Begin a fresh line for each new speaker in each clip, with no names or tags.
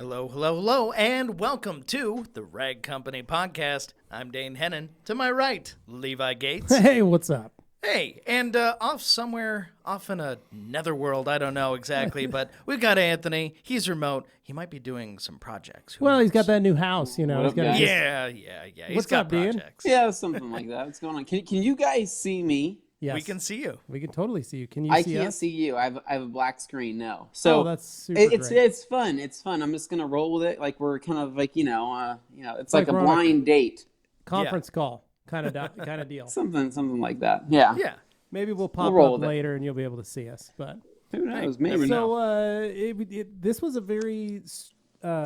Hello, hello, hello, and welcome to the Rag Company Podcast. I'm Dane Hennen. To my right, Levi Gates.
Hey, what's up?
Hey, and off somewhere, off in a netherworld, I don't know exactly, but we've got Anthony. He's remote. He might be doing some projects. Who
Well,
knows?
he's got that new house, you know.
What
He's
up,
got
guys?
Yeah. He's
What's
got
up, Dean?
projects.
Yeah, something like that. What's going on? Can you guys see me?
Yes.
We can see you.
We can totally see you. Can you
I
see
can't
us?
see you. I have a black screen. No. So
that's super
it's
great.
it's fun. It's fun. I'm just gonna roll with it. Like we're kind of like it's like a
we're on
blind date.
Conference call kind of deal.
Something like that. Yeah.
Yeah.
Maybe we'll pop
roll
up
with it.
later and you'll be able to see us. But
Who knows?
never
Maybe.
know.
so this was a very, I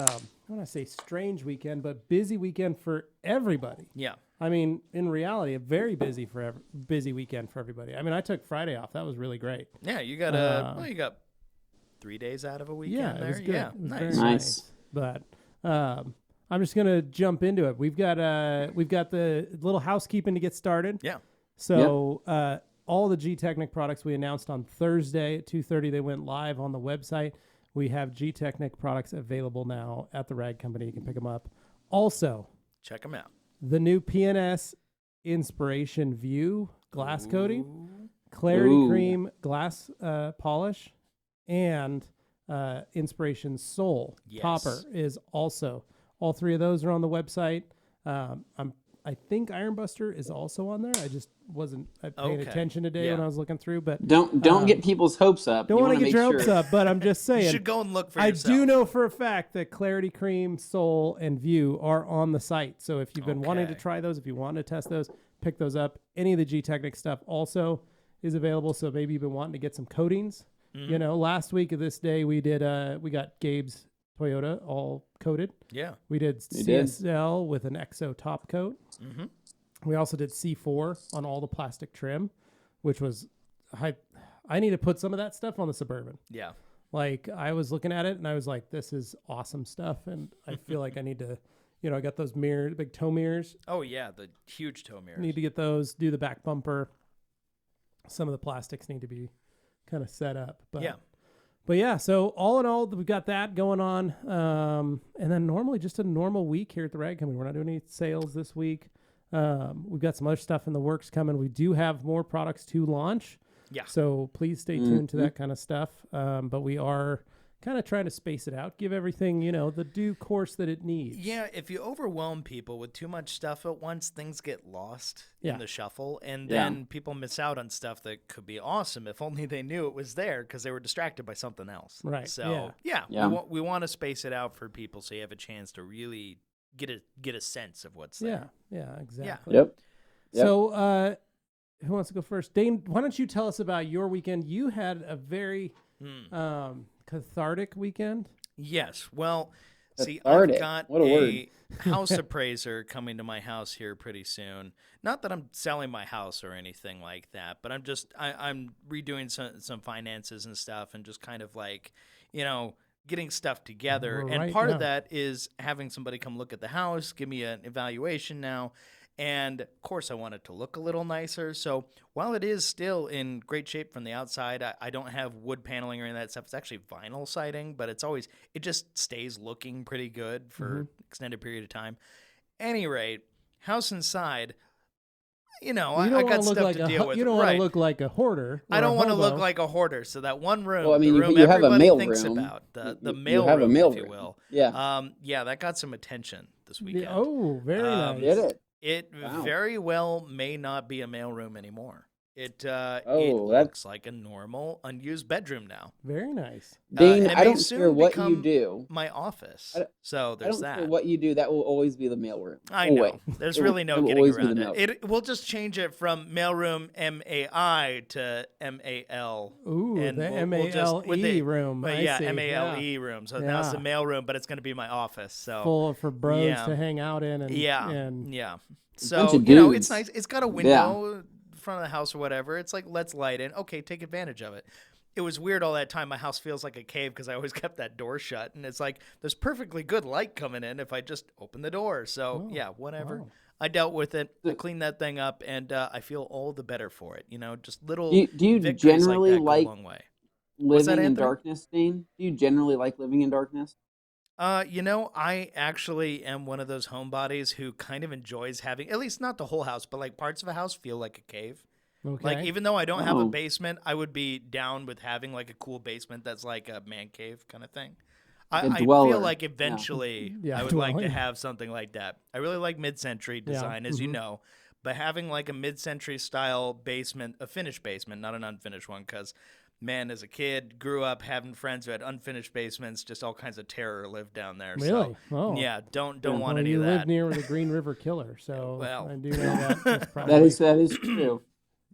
want to say strange weekend, but busy weekend for everybody.
Yeah.
I mean, in reality, a very busy weekend for everybody. I mean, I took Friday off. That was really great.
Yeah, you got you got 3 days out of a weekend
Yeah,
there.
it was good.
Yeah,
It was
nice.
very
Nice.
But I'm just gonna jump into it. We've got the little housekeeping to get started.
Yeah.
So all the G-Technic products we announced on Thursday at 2:30. They went live on the website. We have G-Technic products available now at the Rag Company. You can pick them up. Also,
Check them out.
the new PNS Inspiration View glass coating, Clarity
Ooh.
Cream glass polish, and Inspiration Soul
Yes.
topper is also. All three of those are on the website. I think Iron Buster is also on there. I just wasn't paying
Okay.
attention today
Yeah.
when I was looking through, but
Don't get people's hopes up.
don't
You
want to
wanna
get your
make
hopes
sure-
up. But I'm just
You
saying.
should go and look for
I
yourself.
do know for a fact that Clarity Cream, Soul, and View are on the site. So if you've been wanting to
Okay.
try those, if you want to test those, pick those up. Any of the G-Technic stuff also is available. So maybe you've been wanting to get some coatings.
Mm-hmm.
You know, last week of this day, we got Gabe's Toyota all coated.
Yeah.
We did
You did.
CSL with an EXO top coat.
Mm-hmm.
We also did C4 on all the plastic trim, which was, I need to put some of that stuff on the Suburban.
Yeah.
Like, I was looking at it and I was like, this is awesome stuff. And I feel like I need to, I got those mirrors, big toe mirrors.
Oh yeah, the huge toe mirrors.
Need to get those, do the back bumper. Some of the plastics need to be kind of set up. But yeah, so all in all, we've got that going on. And then normally just a normal week here at the Rag Company. We're not doing any sales this week. We've got some other stuff in the works coming. We do have more products to launch.
Yeah.
So please stay tuned to that kind of stuff. But we are kind of trying to space it out, give everything, the due course that it needs.
Yeah, if you overwhelm people with too much stuff at once, things get lost
Yeah.
in the shuffle, and
Yeah.
then people miss out on stuff that could be awesome if only they knew it was there because they were distracted by something else.
Right,
So,
yeah.
Yeah.
we want to space it out for people so you have a chance to really get a sense of what's there.
Yeah, exactly.
Yep.
So, who wants to go first? Dane, why don't you tell us about your weekend? You had a very cathartic weekend.
Yes. Well, see,
Cathartic.
I've got
What a
a house appraiser coming to my house here pretty soon. Not that I'm selling my house or anything like that, but I'm redoing some finances and stuff and just kind of like, getting stuff together.
Right
And part
now.
of that is having somebody come look at the house, give me an evaluation now. And of course, I want it to look a little nicer. So while it is still in great shape from the outside, I don't have wood paneling or any of that stuff. It's actually vinyl siding, but it just stays looking pretty good for an extended period of time. Any rate, house inside, I got stuff to deal with.
You don't want
Right.
to look like a hoarder.
I don't want to look
hobo.
like a hoarder. So that one room,
Well, I mean,
the
you
room
have a
everybody
mail
thinks
room.
about, the
You
mail
have a
room,
mail
if you
room.
will.
Yeah.
That got some attention this weekend.
Oh, very nice.
Did it?
It
Wow.
very well may not be a mailroom anymore. It
Oh,
looks like a normal unused bedroom now.
Very nice.
Dane,
and it
I
may
don't
soon
care what you
become
do.
My office.
I don't-
So
I
there's
don't
that.
care what you do. That will always be the mailroom.
I
Oh,
know.
wait.
There's
It will-
really
it
no
will
getting
always be
around
the
it. We'll just change it from mailroom MAI to MAL.
Ooh,
And
the
we'll just- with the-
MALE room.
But
I
yeah,
see.
MALE room. So now it's the
Yeah.
mail room, but it's going to be my office. So
Full for bros
Yeah.
to hang out in. And,
yeah,
and
yeah.
bunch
So
of
it's
dudes.
nice. It's got a window in front of the house or whatever. It's like let's light in. Okay, take advantage of it. It was weird all that time. My house feels like a cave because I always kept that door shut, and it's like there's perfectly good light coming in if I just open the door. So yeah, whatever.
wow.
I dealt with it. I cleaned that thing up, and I feel all the better for it. Just little.
Do you
victories
generally
like that
like
go a long way? What's that,
living in
Anthony?
darkness, Dane? Do you generally like living in darkness?
I actually am one of those homebodies who kind of enjoys having, at least not the whole house, but like parts of a house feel like a cave.
Okay.
Like, even though I don't have a
Oh.
basement, I would be down with having like a cool basement that's like a man cave kind of thing.
Like a
I
dweller.
feel like eventually
Yeah,
I would like to
dwelling.
have something like that. I really like mid-century design, as you
mhm.
know, but having like a mid-century style basement, a finished basement, not an unfinished one, because man, as a kid, grew up having friends who had unfinished basements, just all kinds of terror lived down there.
Really?
So,
Oh.
yeah, don't want
Well,
any
you
of
live
that.
near the Green River Killer, so
Well.
I do know that's probably...
That is true.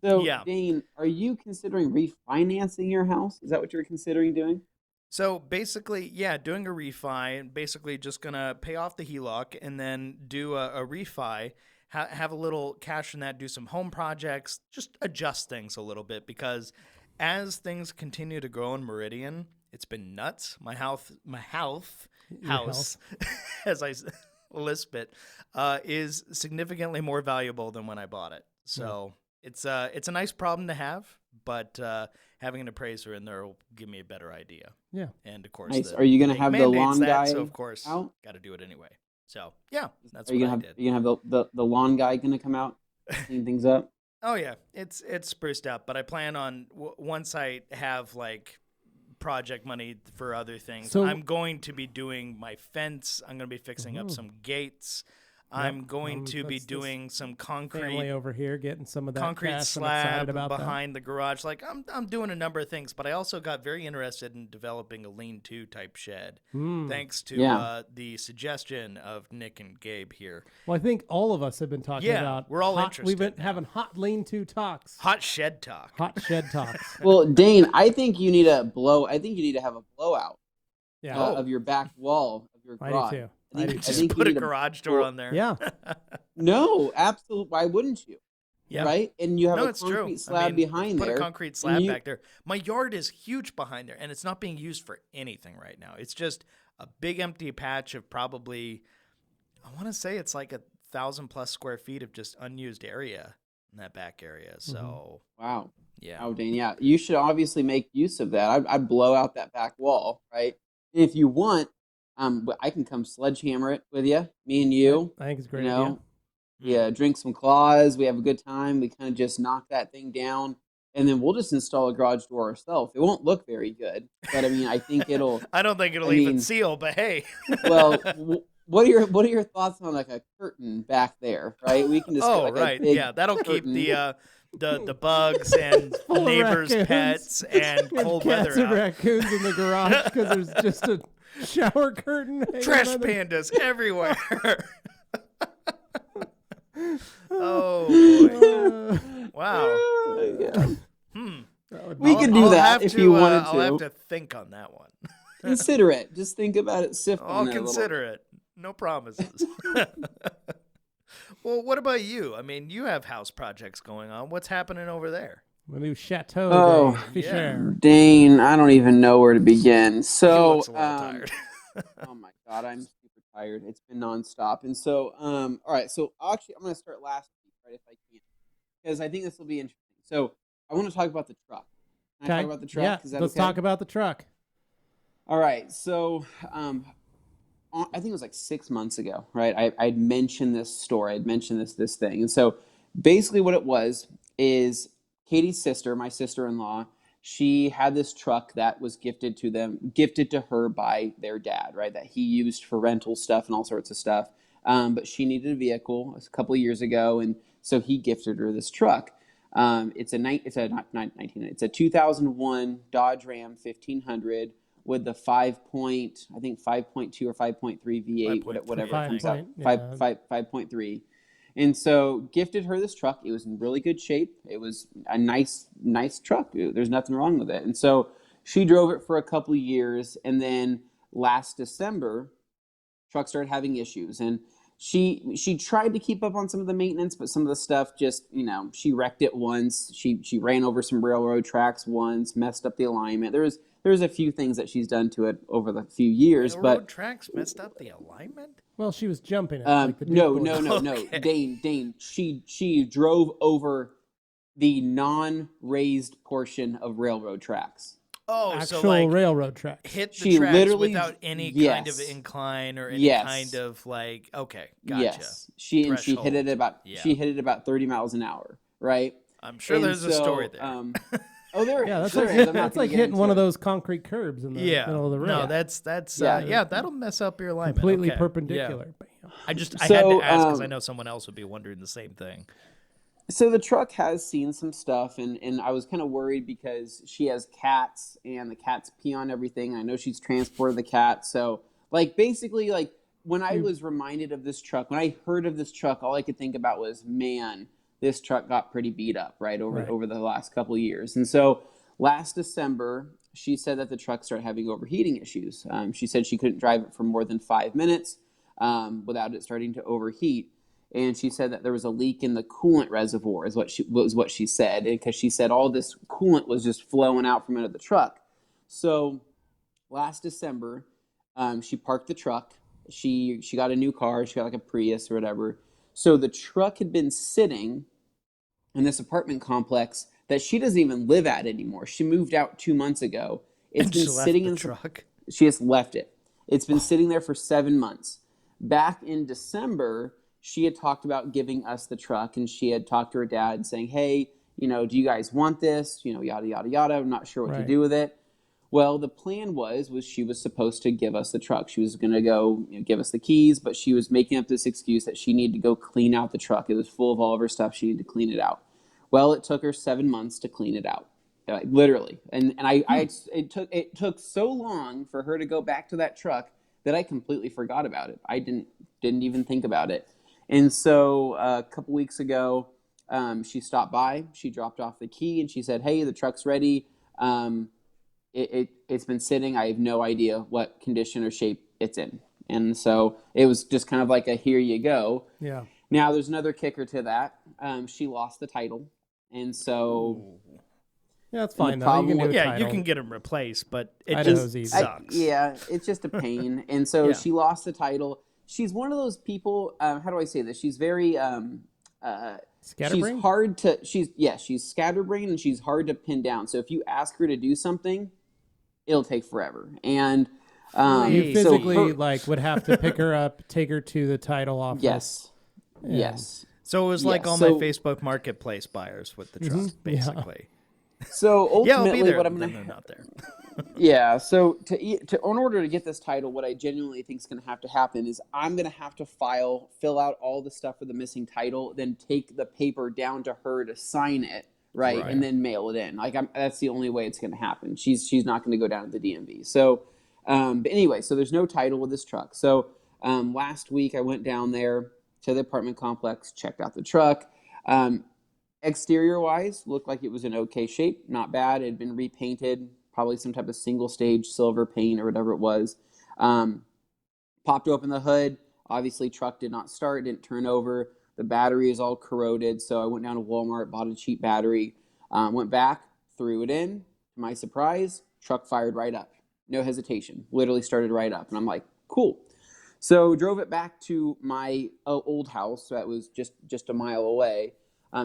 So,
Yeah.
Dane, are you considering refinancing your house? Is that what you're considering doing?
So basically, yeah, doing a refi, and basically just gonna pay off the HELOC and then do a refi, have a little cash in that, do some home projects, just adjust things a little bit, because as things continue to grow in Meridian, it's been nuts. My house, as I lisp it, is significantly more valuable than when I bought it. So it's a nice problem to have, but having an appraiser in there will give me a better idea.
Yeah.
And of course,
Nice. Are you going to
bank
have the
mandates
lawn
that,
guy
so of course,
out?
got to do it anyway. So yeah, that's
Are you
what
gonna
I
have
did.
you gonna have the lawn guy gonna come out, clean things up?
Oh yeah, it's spruced up, but I plan on once I have like project money for other things,
So-
I'm going to be doing my fence. I'm going to be fixing up some gates. I'm going to be
that's this
doing some
Family
concrete
over here getting some of that
concrete
cash. I'm excited
slab
about
behind the garage. Like I'm doing a number of things, but I also got very interested in developing a lean-to type shed.
that.
Thanks to
Yeah.
the suggestion of Nick and Gabe here.
Well, I think all of us have been talking
Yeah,
about.
we're all
We've been
interested now.
having hot lean-to talks,
Hot shed talk.
hot shed talks.
Well, Dane, I think you need to have a blowout
Yeah,
of your back wall of your
I
garage.
do too.
I think,
I do
I
Just
think
put
you
a
need
garage door on there.
Yeah,
No, absolutely. Why wouldn't you?
Yeah.
Right? And you have
No,
a
it's true.
concrete slab behind
put
there.
a concrete
and
slab
you-
back there. My yard is huge behind there, and it's not being used for anything right now. It's just a big empty patch of probably, I want to say it's like 1,000+ square feet of just unused area in that back area. So
Wow.
yeah,
Oh, Dane, yeah. You should obviously make use of that. I'd blow out that back wall, right? And if you want, I can come sledgehammer it with you, me and you.
I think it's a great
You
idea.
know, yeah, drink some claws. We have a good time. We kind of just knock that thing down, and then we'll just install a garage door ourselves. It won't look very good, but I mean, I think it'll.
I don't think it'll
I
even
mean-
seal, but hey.
Well, what are your thoughts on like a curtain back there? Right, we can just. get,
Oh,
like, a
right.
big
Yeah, that'll keep
curtain.
the bugs and
Full of
neighbors'
raccoons
pets and cold
Cats
weather
and
out.
raccoons in the garage because there's just a shower curtain. hanging
Trash
on the-
pandas everywhere. Oh boy! Wow.
Yeah.
That would
We
be-
could do
I'll
that
have
if
to,
you wanted
I'll have
to.
to think on that one.
Consider it. Just think about it. Sift
I'll
on it a little.
consider it. No promises. Well, what about you? I mean, you have house projects going on. What's happening over there?
the new chateau.
Oh,
de
yeah.
Fischer.
Dane, I don't even know where to begin. So,
He looks a little tired.
oh my God, I'm super tired. It's been nonstop. And so, all right. So actually, I'm going to start last week, right, if I can, because I think this will be interesting. So I want to talk about the truck. Can I talk about the truck?
Yeah,
Is that
let's
okay?
talk about the truck.
All right. So, I think it was like 6 months ago, right? I'd mentioned this story. I'd mentioned this thing. And so basically what it was is Katie's sister, my sister-in-law, she had this truck that was gifted to her by their dad, right? That he used for rental stuff and all sorts of stuff. But she needed a vehicle a couple of years ago. And so he gifted her this truck. It's a 2001 Dodge Ram 1500 with the 5.2 or 5.3 V8,
5.3,
whatever
I
it comes
think.
out, 5.3. And so gifted her this truck. It was in really good shape. It was a nice truck. There's nothing wrong with it. And so she drove it for a couple of years, and then last December, truck started having issues, and she tried to keep up on some of the maintenance, but some of the stuff just, she wrecked it once. She ran over some railroad tracks once, messed up the alignment. There's a few things that she's done to it over the few years,
Railroad
but
tracks messed up the alignment.
Well, she was jumping it.
no,
like the
no,
Duke boys.
no.
Okay.
Dane. She drove over the non-raised portion of railroad tracks.
Oh, so
actual
like
railroad tracks.
hit the
She
tracks
literally,
without any kind of
yes,
incline or any kind
yes,
of like, okay, gotcha.
yes. She hit it
Threshold.
about
Yeah.
she hit it about 30 miles an hour, right?
I'm sure
And
there's a story
so,
there.
oh, there
Yeah,
is,
that's
there
like
is. I'm not
that's
going
like
to get
hitting one
into
of
it.
those concrete curbs in the
Yeah.
middle of the road.
No,
Yeah.
that's
Yeah.
that'll mess up your alignment.
Completely
Okay.
perpendicular.
Yeah. I had
So,
to ask because I know someone else would be wondering the same thing.
So the truck has seen some stuff, and I was kind of worried because she has cats, and the cats pee on everything. I know she's transported the cat, so like basically like when I was reminded of this truck, when I heard of this truck, all I could think about was, man, this truck got pretty beat up over the last couple of years. And so last December, she said that the truck started having overheating issues. She said she couldn't drive it for more than 5 minutes without it starting to overheat. And she said that there was a leak in the coolant reservoir is what she said, because she said all this coolant was just flowing out from under the truck. So last December, she parked the truck. She got a new car. She got like a Prius or whatever. So the truck had been sitting in this apartment complex that she doesn't even live at anymore. She moved out 2 months ago. It's
And
been
she left
sitting
the
in
truck.
She just left it. It's been sitting there for 7 months. Back in December, she had talked about giving us the truck, and she had talked to her dad saying, hey, do you guys want this? Yada, yada, yada. I'm not sure what to do with it. Well, the plan was she was supposed to give us the truck. She was going to go give us the keys, but she was making up this excuse that she needed to go clean out the truck. It was full of all of her stuff. She needed to clean it out. Well, it took her 7 months to clean it out. Literally. And it took so long for her to go back to that truck that I completely forgot about it. I didn't even think about it. And so a couple weeks ago, she stopped by. She dropped off the key, and she said, hey, the truck's ready. It's been sitting. I have no idea what condition or shape it's in. And so it was just kind of like a here you go.
Yeah.
Now there's another kicker to that. She lost the title. And so...
Yeah, that's fine though.
You can get them replaced, but it just sucks.
It's just a pain. And so she lost the title. She's one of those people. How do I say this? She's very
scatterbrained.
She's scatterbrained, and she's hard to pin down. So if you ask her to do something, it'll take forever. And
you physically would have to pick her up, take her to the title office.
Yes.
So it was like all my Facebook Marketplace buyers with the truck, basically.
So ultimately,
I'll be there.
What I'm
going to not there.
So in order to get this title, what I genuinely think is going to have to happen is I'm going to have to fill out all the stuff for the missing title, then take the paper down to her to sign it, right? And then mail it in. That's the only way it's going to happen. She's not going to go down to the DMV. So, but anyway, so there's no title with this truck. So last week I went down there to the apartment complex, checked out the truck. Exterior wise, looked like it was in okay shape, not bad. It had been repainted, probably some type of single stage silver paint or whatever it was. Popped open the hood. Obviously, truck did not start, didn't turn over. The battery is all corroded, so I went down to Walmart, bought a cheap battery, went back, threw it in. To my surprise, truck fired right up. No hesitation. Literally started right up. And I'm like, cool. So drove it back to my old house that was just a mile away.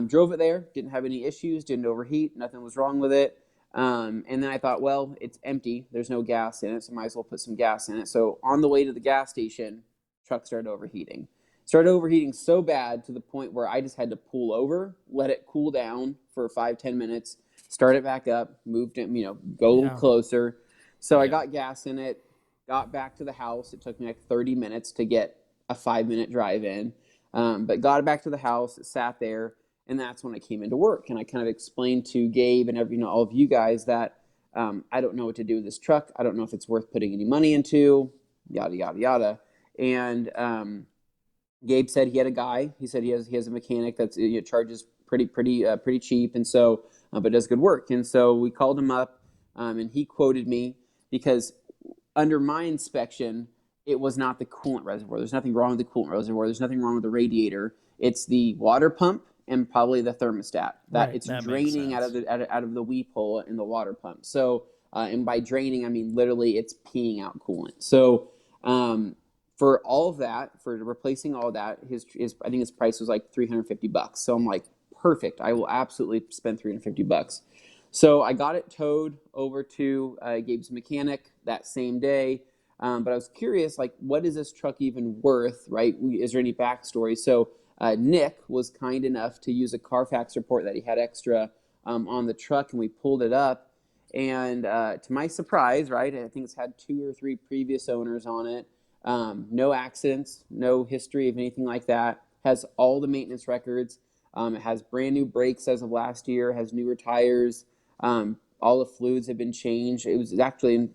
Drove it there, didn't have any issues, didn't overheat, nothing was wrong with it. And then I thought, well, it's empty. There's no gas in it, so I might as well put some gas in it. So on the way to the gas station, truck started overheating. Started overheating so bad to the point where I just had to pull over, let it cool down for 5-10 minutes, start it back up, moved it, go a little closer. So I got gas in it, got back to the house. It took me like 30 minutes to get a 5-minute drive in. But got it back to the house, it sat there. And that's when I came into work, and I kind of explained to Gabe and all of you guys that I don't know what to do with this truck. I don't know if it's worth putting any money into, yada yada yada. And Gabe said he had a guy. He said he has a mechanic that's charges pretty cheap, and so but does good work. And so we called him up, and he quoted me because under my inspection, it was not the coolant reservoir. There's nothing wrong with the coolant reservoir. There's nothing wrong with the radiator. It's the water pump and probably the thermostat that it's draining out of the weep hole in the water pump. So, and by draining, I mean literally it's peeing out coolant. So, for all of that, for replacing all of that, his I think his price was like $350. So I'm like, perfect. I will absolutely spend $350. So I got it towed over to Gabe's mechanic that same day. But I was curious, like, what is this truck even worth, right? Is there any backstory? So Nick was kind enough to use a Carfax report that he had extra on the truck, and we pulled it up. And to my surprise, right, I think it's had 2 or 3 previous owners on it. No accidents, no history of anything like that. Has all the maintenance records. It has brand new brakes as of last year. Has newer tires. All the fluids have been changed. It was actually in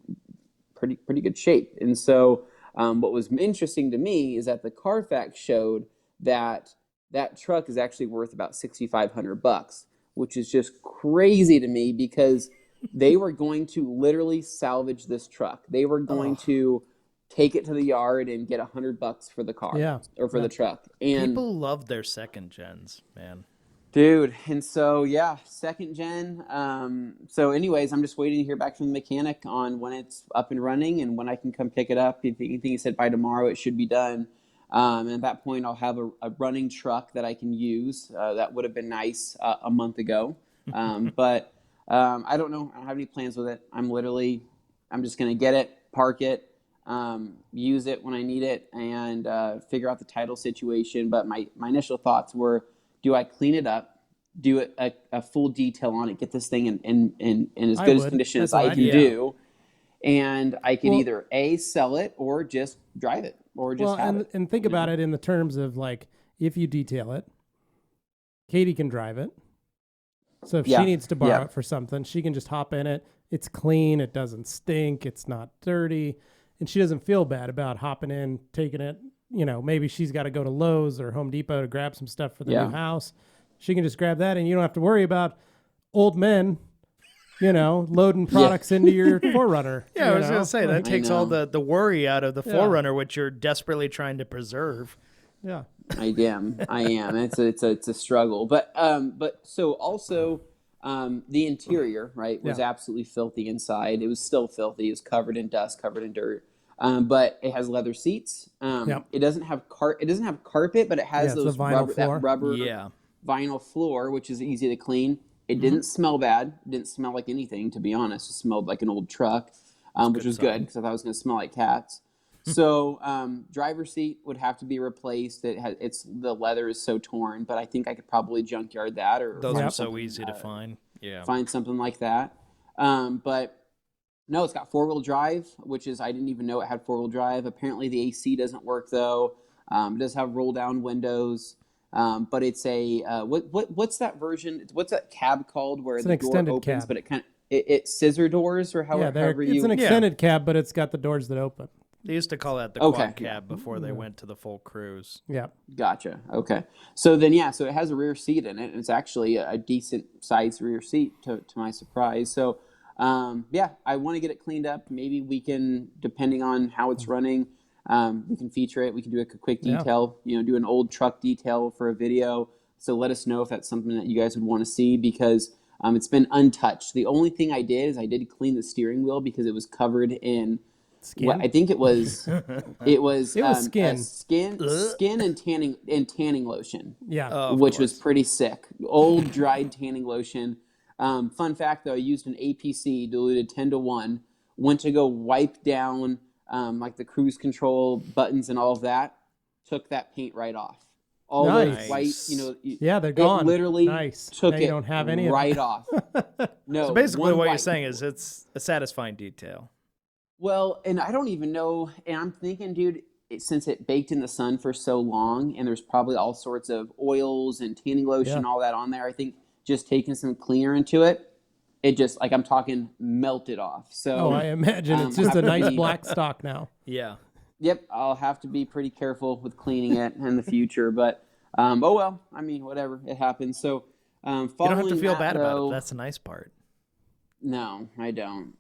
pretty good shape. And so what was interesting to me is that the Carfax showed that that truck is actually worth about $6,500, which is just crazy to me because they were going to literally salvage this truck. They were going to take it to the yard and get $100 for the car or for the truck. And
people love their second gens, man.
Dude, and so yeah, second gen. So anyways, I'm just waiting to hear back from the mechanic on when it's up and running and when I can come pick it up. I think he said by tomorrow it should be done. And at that point, I'll have a running truck that I can use. That would have been nice a month ago. But I don't know. I don't have any plans with it. I'm just going to get it, park it, use it when I need it, and figure out the title situation. But my initial thoughts were, do I clean it up, do a full detail on it, get this thing in as good a condition as I can do, and I can either sell it or just drive it or just have it.
And think about it in the terms of, like, if you detail it, Katie can drive it. So if she needs to borrow it for something, she can just hop in it. It's clean. It doesn't stink. It's not dirty. And she doesn't feel bad about hopping in, taking it. You know, maybe she's got to go to Lowe's or Home Depot to grab some stuff for the new house. She can just grab that, and you don't have to worry about old men, loading products into your 4Runner.
Yeah, I was going to say, that takes all the worry out of the 4Runner, which you're desperately trying to preserve.
Yeah.
I am. It's a struggle. But so also the interior, right, was absolutely filthy inside. It was still filthy. It was covered in dust, covered in dirt. But it has leather seats. It doesn't have carpet, but it has those rubber vinyl floor, which is easy to clean. It didn't smell bad. It didn't smell like anything, to be honest. It smelled like an old truck, which was good because I thought it was going to smell like cats. So driver's seat would have to be replaced. The leather is so torn, but I think I could probably junkyard that or
those are so easy to find. Yeah,
find something like that. But no, it's got 4-wheel drive, which is I didn't even know it had 4-wheel drive. Apparently the AC doesn't work though. It does have roll down windows. But it's a what's that version? What's that cab called where the door opens, cab. But it scissor doors or however you.
It's an extended cab, but it's got the doors that open.
They used to call that the quad cab before they went to the full cruise.
Yeah.
Gotcha. Okay. So then, so it has a rear seat in it, and it's actually a decent sized rear seat to my surprise. So, I want to get it cleaned up. Maybe we can, depending on how it's running, we can feature it. We can do a quick detail, do an old truck detail for a video. So let us know if that's something that you guys would want to see because it's been untouched. The only thing I did is I did clean the steering wheel because it was covered in skin. I think it was
skin.
Skin and tanning lotion.
Yeah.
Which was pretty sick. Old dried tanning lotion. Fun fact though, I used an APC diluted 10-to-1, went to go wipe down like the cruise control buttons and all of that, took that paint right off. All those white,
they're gone.
It literally took
now you don't have any
right off. No.
So basically what you're saying is it's a satisfying detail.
Well, and I don't even know, and I'm thinking, dude, since it baked in the sun for so long, and there's probably all sorts of oils and tanning lotion, all that on there, I think just taking some cleaner into it, it just, like I'm talking, melted off. So
I imagine it's just a nice black stock now.
Yeah.
Yep, I'll have to be pretty careful with cleaning it in the future, but oh well, I mean, whatever, it happens. So
you don't have to feel bad about it. That's the nice part.
No, I don't.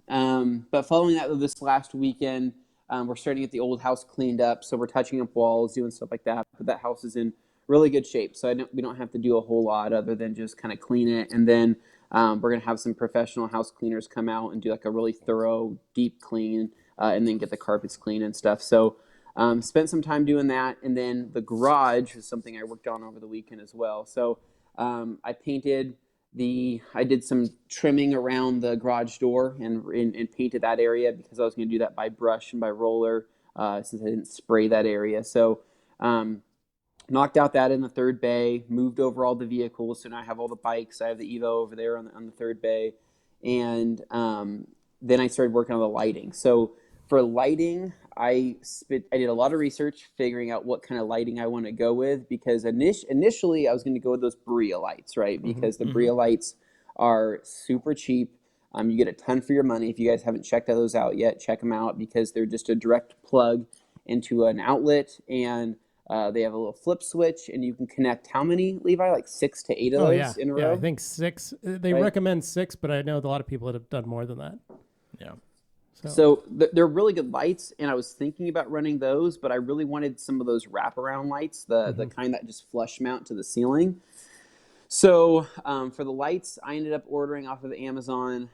But following that, this last weekend, we're starting to get the old house cleaned up. So we're touching up walls, doing stuff like that. But that house is in really good shape. So we don't have to do a whole lot other than just kind of clean it. And then we're going to have some professional house cleaners come out and do like a really thorough, deep clean, and then get the carpets clean and stuff. So spent some time doing that. And then the garage was something I worked on over the weekend as well. So I painted I did some trimming around the garage door and painted that area because I was going to do that by brush and by roller since I didn't spray that area. So knocked out that in the third bay, moved over all the vehicles. So now I have all the bikes. I have the Evo over there on the third bay. And then I started working on the lighting. So for lighting, I did a lot of research figuring out what kind of lighting I want to go with, because initially I was going to go with those Bria lights, right? Because the Bria lights are super cheap. You get a ton for your money. If you guys haven't checked those out yet, check them out, because they're just a direct plug into an outlet, and they have a little flip switch, and you can connect how many, Levi? Like 6 to 8 of those in a row?
Yeah, I think 6. They recommend 6, but I know a lot of people that have done more than that.
Yeah.
So they're really good lights, and I was thinking about running those, but I really wanted some of those wraparound lights, the kind that just flush mount to the ceiling. So for the lights, I ended up ordering off of Amazon.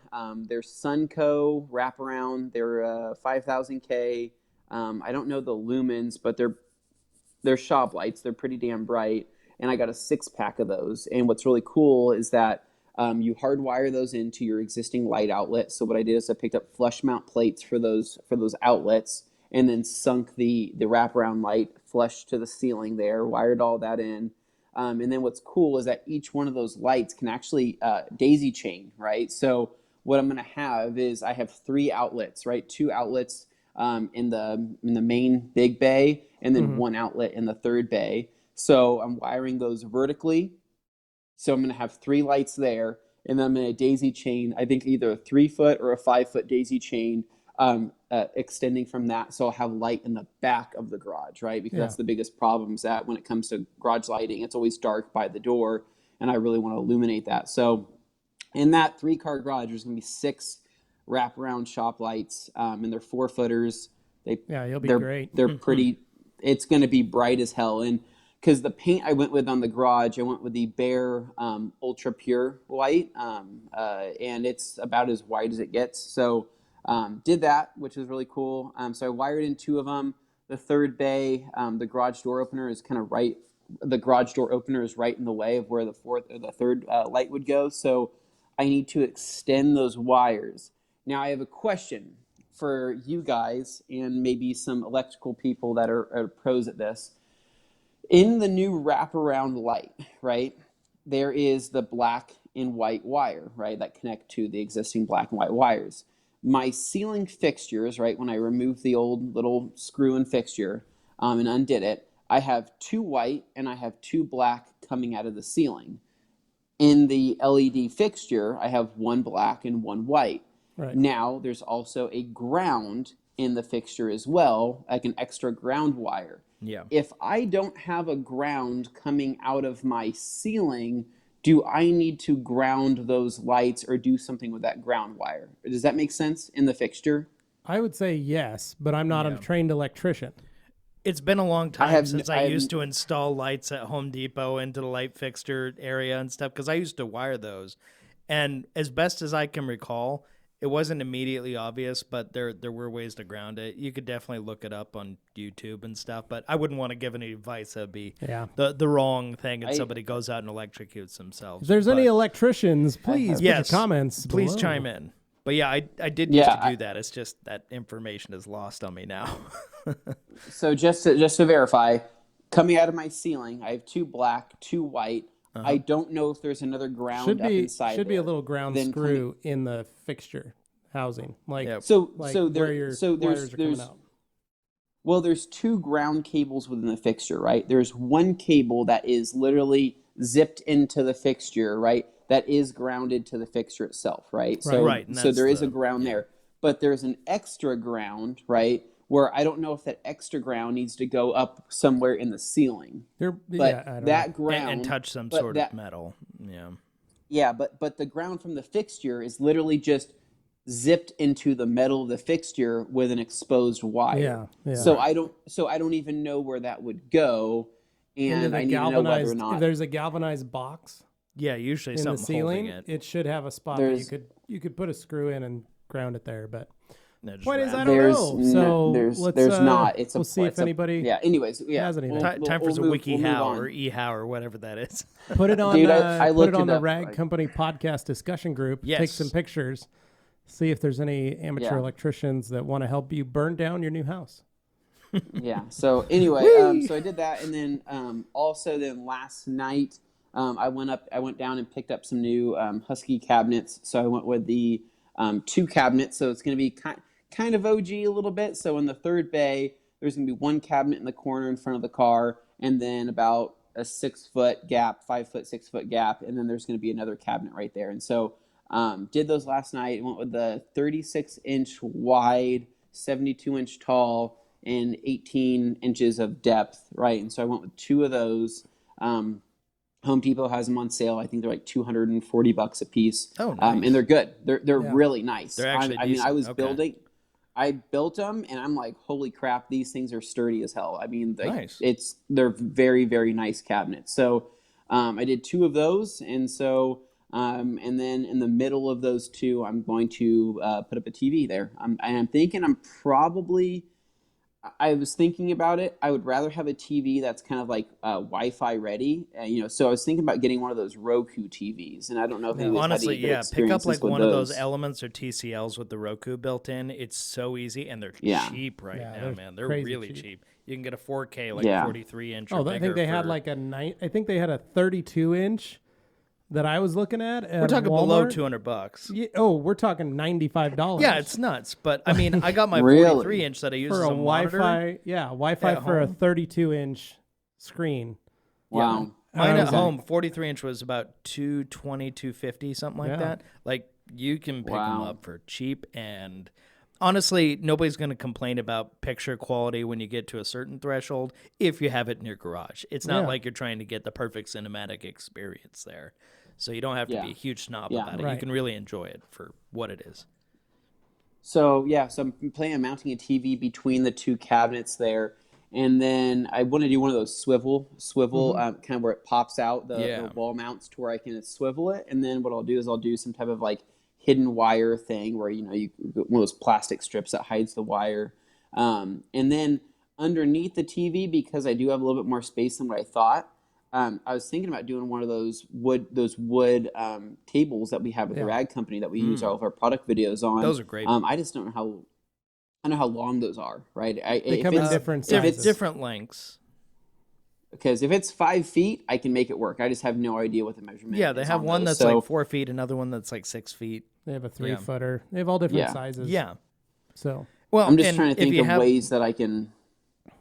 They're Sunco wraparound. They're 5000K. I don't know the lumens, but they're shop lights. They're pretty damn bright, and I got a 6-pack of those. And what's really cool is that you hardwire those into your existing light outlet. So what I did is I picked up flush mount plates for those outlets, and then sunk the wraparound light flush to the ceiling there, wired all that in. And then what's cool is that each one of those lights can actually daisy chain, right? So what I'm going to have is I have 3 outlets, right? 2 outlets in the main big bay, and then 1 outlet in the third bay. So I'm wiring those vertically. So I'm going to have 3 lights there, and then I'm going to daisy chain, I think either a 3-foot or a 5-foot daisy chain extending from that. So I'll have light in the back of the garage, right? Because that's the biggest problem, is that when it comes to garage lighting, it's always dark by the door, and I really want to illuminate that. So in that 3-car garage, there's going to be 6 wraparound shop lights, and they're 4-footers.
You'll be great.
They're pretty, it's going to be bright as hell. And because the paint I went with on the garage, I went with the Behr Ultra Pure white, and it's about as white as it gets. So did that, which is really cool. So I wired in 2 of them. The third bay, the garage door opener is kind of right. The garage door opener is right in the way of where the third light would go. So I need to extend those wires. Now I have a question for you guys and maybe some electrical people that are pros at this. In the new wraparound light, right, there is the black and white wire, right, that connect to the existing black and white wires. My ceiling fixtures, right, when I removed the old little screw and fixture and undid it, I have 2 white and I have 2 black coming out of the ceiling. In the LED fixture, I have 1 black and 1 white. Right. Now, there's also a ground in the fixture as well, like an extra ground wire.
Yeah.
If I don't have a ground coming out of my ceiling, do I need to ground those lights or do something with that ground wire? Does that make sense in the fixture?
I would say yes, but I'm not a trained electrician.
It's been a long time since I used to install lights at Home Depot into the light fixture area and stuff, because I used to wire those. And as best as I can recall, it wasn't immediately obvious, but there were ways to ground it. You could definitely look it up on YouTube and stuff, but I wouldn't want to give any advice. That'd be the wrong thing, and somebody goes out and electrocutes themselves.
If there's any electricians, please put your comments
please
below.
chime in. But yeah, I did used to do that. It's just that information is lost on me now.
So just to verify, coming out of my ceiling, I have 2 black, 2 white. I don't know if there's another ground up inside.
Should be a little ground screw in the fixture housing, like where your wires are coming out.
Well, there's 2 ground cables within the fixture, right? There's 1 cable that is literally zipped into the fixture, right? That is grounded to the fixture itself, right? So there is a ground there, but there's an extra ground, right? Where I don't know if that extra ground needs to go up somewhere in the ceiling. That ground
and touch some sort of metal.
Yeah, but the ground from the fixture is literally just zipped into the metal of the fixture with an exposed wire.
Yeah.
So I don't even know where that would go, and I need to know whether or not
if there's a galvanized box.
Yeah, usually
in
something
the ceiling,
holding it.
It should have a spot that you could put a screw in and ground it there, but
No, just
Point is, I
wrap.
don't
There's
know.
no,
So
there's not. It's
we'll
a
see if
it's a-
anybody
yeah. Anyways, yeah.
has anything.
Time for some
we'll
WikiHow
move
or
on.
eHow or whatever that is.
put it on.
Dude, I
Put
looked
it on
it
the
up,
Rag
like-
Company podcast discussion group. Take
Yes.
some pictures. See if there's any amateur
Yeah.
electricians that want to help you burn down your new house.
Yeah. So anyway, so I did that, and then also then last night, I went down and picked up some new Husky cabinets. So I went with the 2 cabinets. So it's going to be kind of OG a little bit. So in the third bay, there's going to be 1 cabinet in the corner in front of the car, and then about a 6-foot gap, 5-foot, 6-foot gap, and then there's going to be another cabinet right there. And so did those last night. Went with the 36-inch wide, 72-inch tall, and 18 inches of depth, right? And so I went with 2 of those. Home Depot has them on sale. I think they're like $240 a piece.
Oh, nice.
And they're good. They're
Yeah.
really nice.
They're actually
I mean, I
decent.
was
Okay.
I built them, and I'm like, holy crap, these things are sturdy as hell. I mean,
Nice.
they're very, very nice cabinets. So I did 2 of those, and so and then in the middle of those 2, I'm going to put up a TV there. I'm thinking I was thinking about it. I would rather have a TV that's kind of like Wi-Fi ready. So I was thinking about getting one of those Roku TVs, and I don't know if anybody's
Honestly,
had any good
yeah, pick up
experiences
like
with
one of those
those.
Elements or TCLs with the Roku built in. It's so easy, and they're
Yeah.
cheap right
Yeah,
now,
they're
man. They're
crazy
really
cheap.
cheap. You can get a 4K, like
Yeah.
43-inch.
Oh, I think they had like I think they had a 32-inch that I was looking at.
We're talking below
Walmart.
$200.
Yeah, we're talking $95.
Yeah, it's nuts. But I mean, I got my
Really?
43-inch that I use
for
as
a
a monitor.
Wi-Fi. Yeah, Wi-Fi
at
for a
home.
32-inch screen.
Wow.
Mine at
Okay.
home, 43-inch was about $220, $250, something like
Yeah.
that. Like, you can pick them
Wow.
up for cheap, and honestly, nobody's going to complain about picture quality when you get to a certain threshold if you have it in your garage. It's not
Yeah.
like you're trying to get the perfect cinematic experience there. So you don't have to
Yeah.
be a huge snob
Yeah.
about it. You
Right.
can really enjoy it for what it is.
So I'm planning on mounting a TV between the 2 cabinets there, and then I want to do one of those swivel, kind of where it pops out the wall mounts to where I can swivel it. And then what I'll do is I'll do some type of like hidden wire thing where you one of those plastic strips that hides the wire, and then underneath the TV, because I do have a little bit more space than what I thought. I was thinking about doing one of those wood tables that we have at the Rag Company that we use all of our product videos on.
Those are great.
I just don't know how long those are, right?
They come in different
If
sizes.
it's different lengths.
Because if it's 5 feet, I can make it work. I just have no idea what the measurement
Yeah, they
is
have
on
one
those.
that's
So,
like 4 feet, another one that's like 6 feet.
They have a 3-footer. They have all different
Yeah.
sizes.
Yeah.
So
Well,
I'm just
and
trying to
if
think
you
of
have,
ways that I can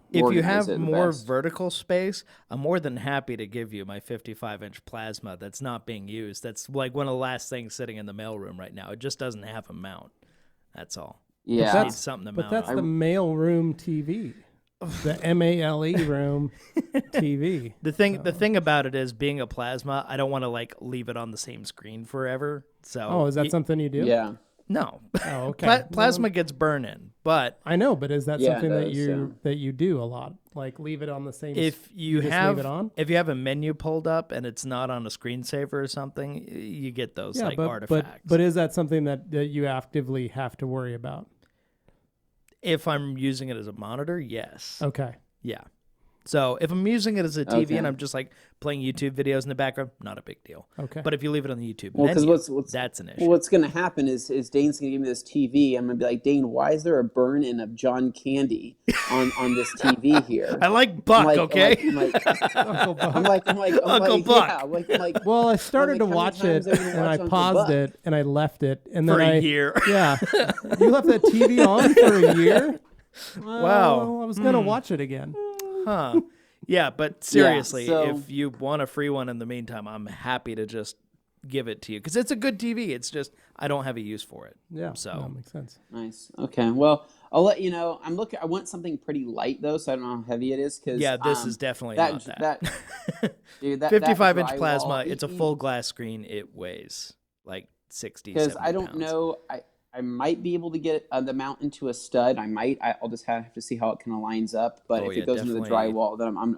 if you
organize
have
it the
more
best.
vertical space, I'm more than happy to give you my 55-inch plasma that's not being used. That's like one of the last things sitting in the mailroom right now. It just doesn't have a mount. That's all.
Yeah.
It
That's-
needs something to
but
mount
that's
on.
the mail room TV. The MALE room TV.
The thing about it is, being a plasma, I don't want to like leave it on the same screen forever. So
Oh, is that something you do?
Yeah.
No.
Oh, okay.
Plasma gets burn-in, but
I know, but is that
Yeah,
something
it
that
does,
that you do a lot? Like leave it on the same.
if you
just
have
leave it on?
if you have a menu pulled up and it's not on a screensaver or something, you get those like artifacts.
but is that something that you actively have to worry about?
If I'm using it as a monitor, yes.
Okay.
Yeah. So if I'm using it as a TV
Okay.
and I'm just like playing YouTube videos in the background, not a big deal.
Okay.
But if you leave it on the YouTube
Well, because
menu,
what's
that's an issue.
well, what's going to happen is Dane's going to give me this TV. I'm going to be like, Dane, why is there a burn-in of John Candy on this TV here?
I like Buck, okay?
I'm like,
Uncle Buck.
Uncle Buck.
Yeah, I'm like,
Well, I started
like,
to
how many
watch it
times are we gonna
and I
watch Uncle
paused
Buck?
it and I left it and
For
then
a year.
Yeah. You left that TV on for a year?
Wow.
Well, I was gonna watch it again.
Huh. Yeah, but seriously,
so-
if you want a free one in the meantime, I'm happy to just give it to you because it's a good TV. It's just I don't have a use for it.
Yeah.
So
that makes sense.
nice. Okay. Well, I'll let you know. I want something pretty light though, so I don't know how heavy it is. Cause,
yeah, this is definitely not that.
Dude, that
55-inch
drywall,
plasma. It's a full glass screen. It weighs like 60,
Because
70
I don't
pounds.
know. I might be able to get the mount into a stud. I'll just have to see how it kind of lines up. But
Oh,
if
yeah,
it goes into the
definitely.
drywall, then I'm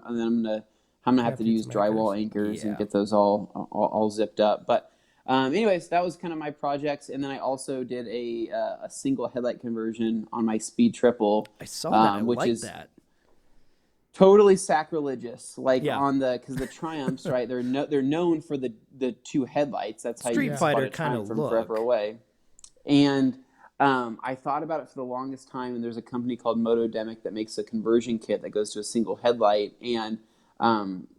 gonna have to use drywall anchors
Yeah.
and get those all zipped up. But Anyways, that was kind of my projects, and then I also did a single headlight conversion on my Speed Triple.
I saw that. I
which
like
is
that.
totally sacrilegious. Like
Yeah.
because the Triumphs, right? They're known for the two headlights. That's how
Street
you
Fighter
spot a
kind
Triumph
of
from
look.
forever away. And I thought about it for the longest time, and there's a company called Motodemic that makes a conversion kit that goes to a single headlight, and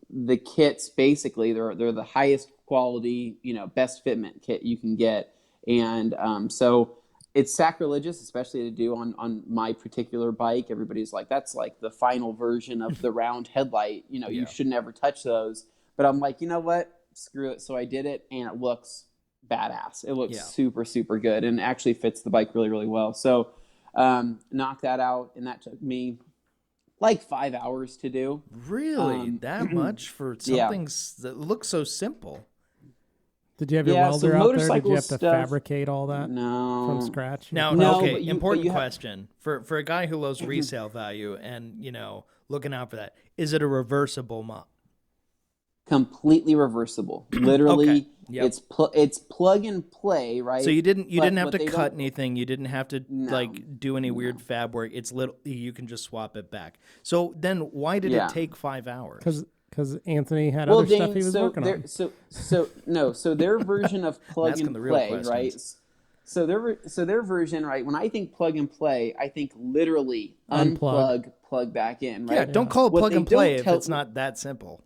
the kits basically they're the highest quality, best fitment kit you can get, and so it's sacrilegious, especially to do on my particular bike. Everybody's like, that's like the final version of the round headlight. You should never touch those. But I'm like, you know what? Screw it. So I did it, and it looks badass. It looks super, super good, and actually fits the bike really, really well. So knocked that out, and that took me like 5 hours to do.
Really? That much for something that looks so simple?
Did you have your welder out there? Did you have to fabricate all that from scratch?
Now,
No,
okay, important question. For a guy who loves resale value and, looking out for that, is it a reversible mop?
Completely reversible. Literally,
Okay. Yep.
it's plug and play, right?
So you didn't have to cut anything. You didn't have to do any weird fab work. It's you can just swap it back. So then why did it take 5 hours?
Because Anthony had other stuff he was working on.
So their version of plug and play, right? So their version, right? When I think plug and play, I think literally unplug, plug back in, right?
Yeah, don't call it plug and play if it's not that simple.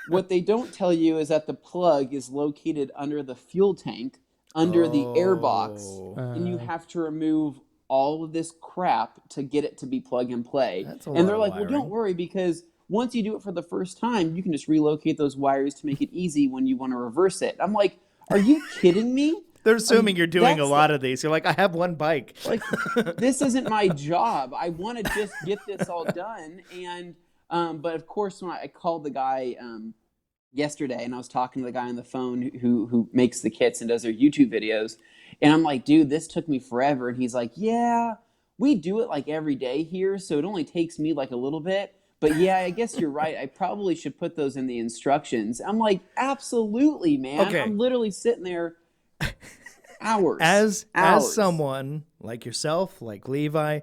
What they don't tell you is that the plug is located under the fuel tank, under the air box, and you have to remove all of this crap to get it to be plug and play. And they're like, well, don't worry, because once you do it for the first time, you can just relocate those wires to make it easy when you want to reverse it. I'm like, are you kidding me?
They're assuming you're doing a lot of these. You're like, I have one bike.
Like, this isn't my job. I want to just get this all done. And but of course, when I called the guy yesterday, and I was talking to the guy on the phone who makes the kits and does their YouTube videos, and I'm like, dude, this took me forever. And he's like, yeah, we do it like every day here, so it only takes me like a little bit. But yeah, I guess you're right. I probably should put those in the instructions. I'm like, absolutely, man. Okay. I'm literally sitting there hours.
As someone like yourself, like Levi,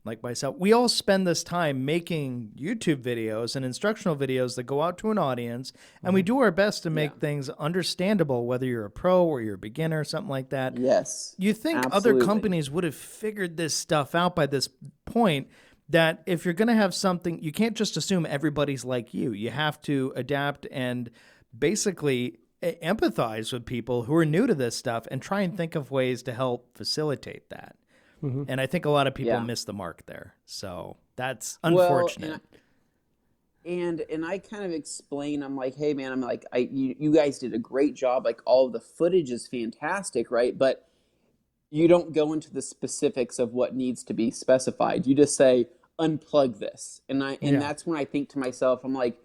like myself, we all spend this time making YouTube videos and instructional videos that go out to an audience, and we do our best to make things understandable, whether you're a pro or you're a beginner, something like that.
Yes.
You think other companies would have figured this stuff out by this point, that if you're going to have something, you can't just assume everybody's like you. You have to adapt and basically empathize with people who are new to this stuff and try and think of ways to help facilitate that. Mm-hmm. And I think a lot of people miss the mark there. So that's unfortunate.
Well, and I kind of explain, I'm like, hey, man, I'm like, you guys did a great job. Like, all of the footage is fantastic, right? But you don't go into the specifics of what needs to be specified. You just say, unplug this. And that's when I think to myself, I'm like,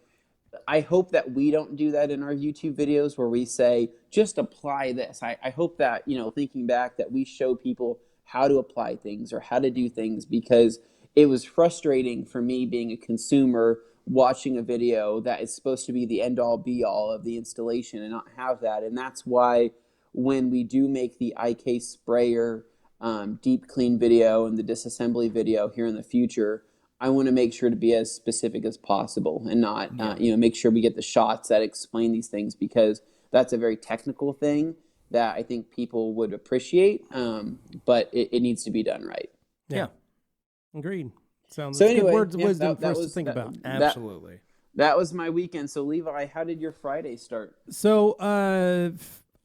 I hope that we don't do that in our YouTube videos where we say, just apply this. I hope that, thinking back, that we show people how to apply things or how to do things, because it was frustrating for me being a consumer watching a video that is supposed to be the end all be all of the installation and not have that. And that's why when we do make the IK sprayer deep clean video and the disassembly video here in the future, I want to make sure to be as specific as possible and not, make sure we get the shots that explain these things, because that's a very technical thing that I think people would appreciate, but it needs to be done right.
Yeah. Agreed. Sounds good words of wisdom for us to think about.
Absolutely.
That was my weekend. So, Levi, how did your Friday start?
So,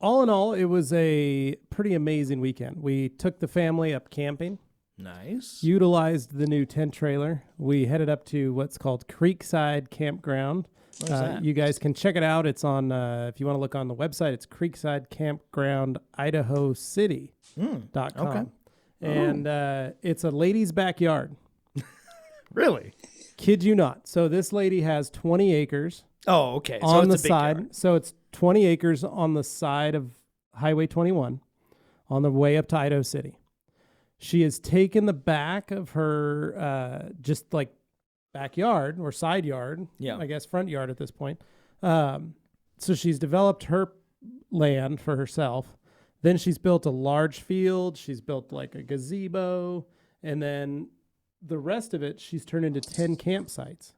all in all, it was a pretty amazing weekend. We took the family up camping.
Nice.
Utilized the new tent trailer. We headed up to what's called Creekside Campground. You guys can check it out. It's on, if you want to look on the website, it's Creekside Campground, IdahoCity.com.
Okay.
And it's a lady's backyard.
Really?
Kid you not. So this lady has 20 acres.
Oh, okay. So
on
it's
the
a big
side.
yard.
So it's 20 acres on the side of Highway 21 on the way up to Idaho City. She has taken the back of her just like backyard or side yard, I guess front yard at this point. So she's developed her land for herself. Then she's built a large field. She's built like a gazebo. And then the rest of it, she's turned into 10 campsites.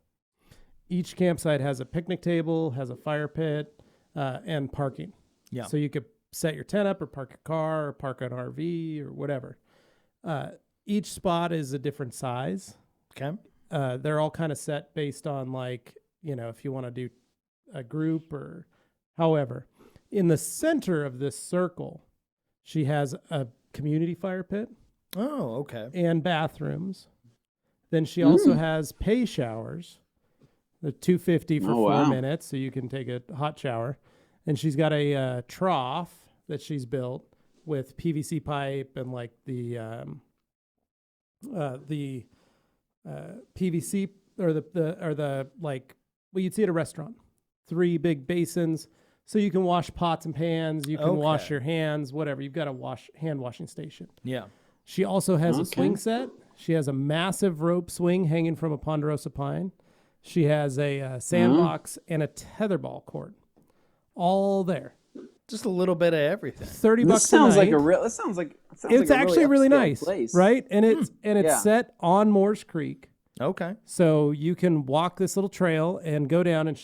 Each campsite has a picnic table, has a fire pit, and parking.
Yeah.
So you could set your tent up or park your car or park an RV or whatever. Each spot is a different size.
Okay.
They're all kind of set based on like, if you want to do a group or however. In the center of this circle, she has a community fire pit.
Oh, okay.
And bathrooms. Then she also has pay showers. The $250 for 4 minutes, so you can take a hot shower. And she's got a trough that she's built with PVC pipe and like the PVC or the like you'd see at a restaurant. 3 big basins, so you can wash pots and pans. You can wash your hands, whatever. You've got a hand washing station.
Yeah.
She also has a swing set. She has a massive rope swing hanging from a ponderosa pine. She has a sandbox and a tetherball court. All there.
Just a little bit of everything.
$30 a night.
Sounds like
it's actually really nice,
place.
right? And it's set on Moores Creek.
Okay.
So you can walk this little trail and go down, and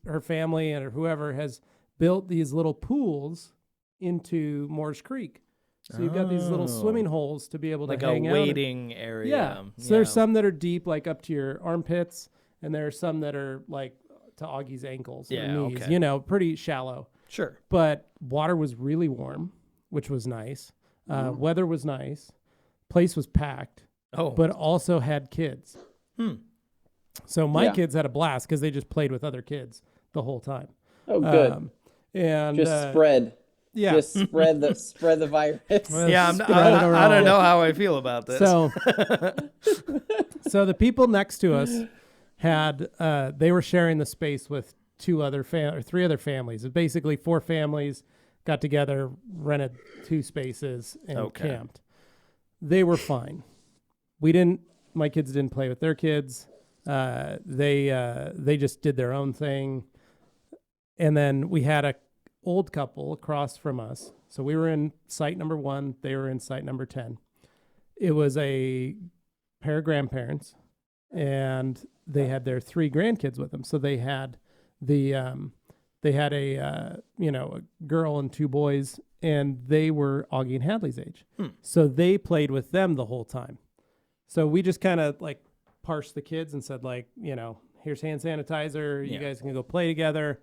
her family and whoever has built these little pools into Moores Creek. So you've got these little swimming holes to be able to hang out.
Like a wading area.
Yeah. So there's some that are deep, like up to your armpits, and there are some that are like to Augie's ankles or knees, pretty shallow.
Sure.
But water was really warm, which was nice. Weather was nice. Place was packed. But also had kids. So my kids had a blast because they just played with other kids the whole time.
Oh, good.
And
just spread.
Yeah.
Just spread the virus.
I don't know how I feel about this.
So the people next to us had they were sharing the space with 3 other families. Basically 4 families got together, rented 2 spaces, and camped. They were fine. My kids didn't play with their kids. They just did their own thing. And then we had a old couple across from us. So we were in site number 1. They were in site number 10. It was a pair of grandparents, and they had their 3 grandkids with them. So they had a girl and 2 boys, and they were Augie and Hadley's age. So they played with them the whole time. So we just kind of like parsed the kids and said, like, here's hand sanitizer. You guys can go play together.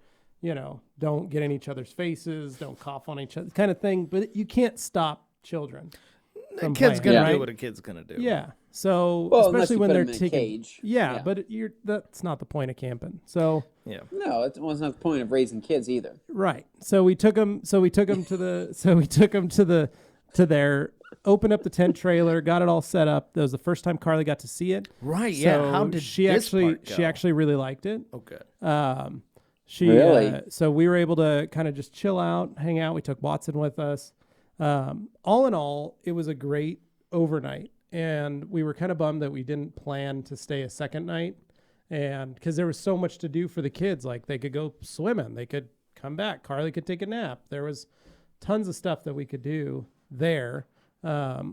Don't get in each other's faces. Don't cough on each other, kind of thing. But you can't stop children.
A kid's going to do what a kid's going to do.
Yeah. So especially when they're taking
cage.
Yeah, but that's not the point of camping. So
no, it was not the point of raising kids either.
Right. So we took them to their opened up the tent trailer, got it all set up. That was the first time Carly got to see it.
Right.
So
yeah. How did
she
this
actually
part go?
she actually really liked it.
Oh, good.
Really?
So we were able to kind of just chill out, hang out. We took Watson with us. All in all, it was a great overnight, and we were kind of bummed that we didn't plan to stay a second night, and because there was so much to do for the kids. Like they could go swimming, they could come back, Carly could take a nap. There was tons of stuff that we could do there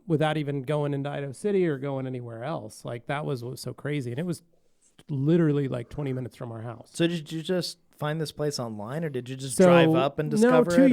without even going into Idaho City or going anywhere else. Like that was what was so crazy, and it was literally like 20 minutes from our house.
So did you just find this place online, or did you just drive up and discover it?
No,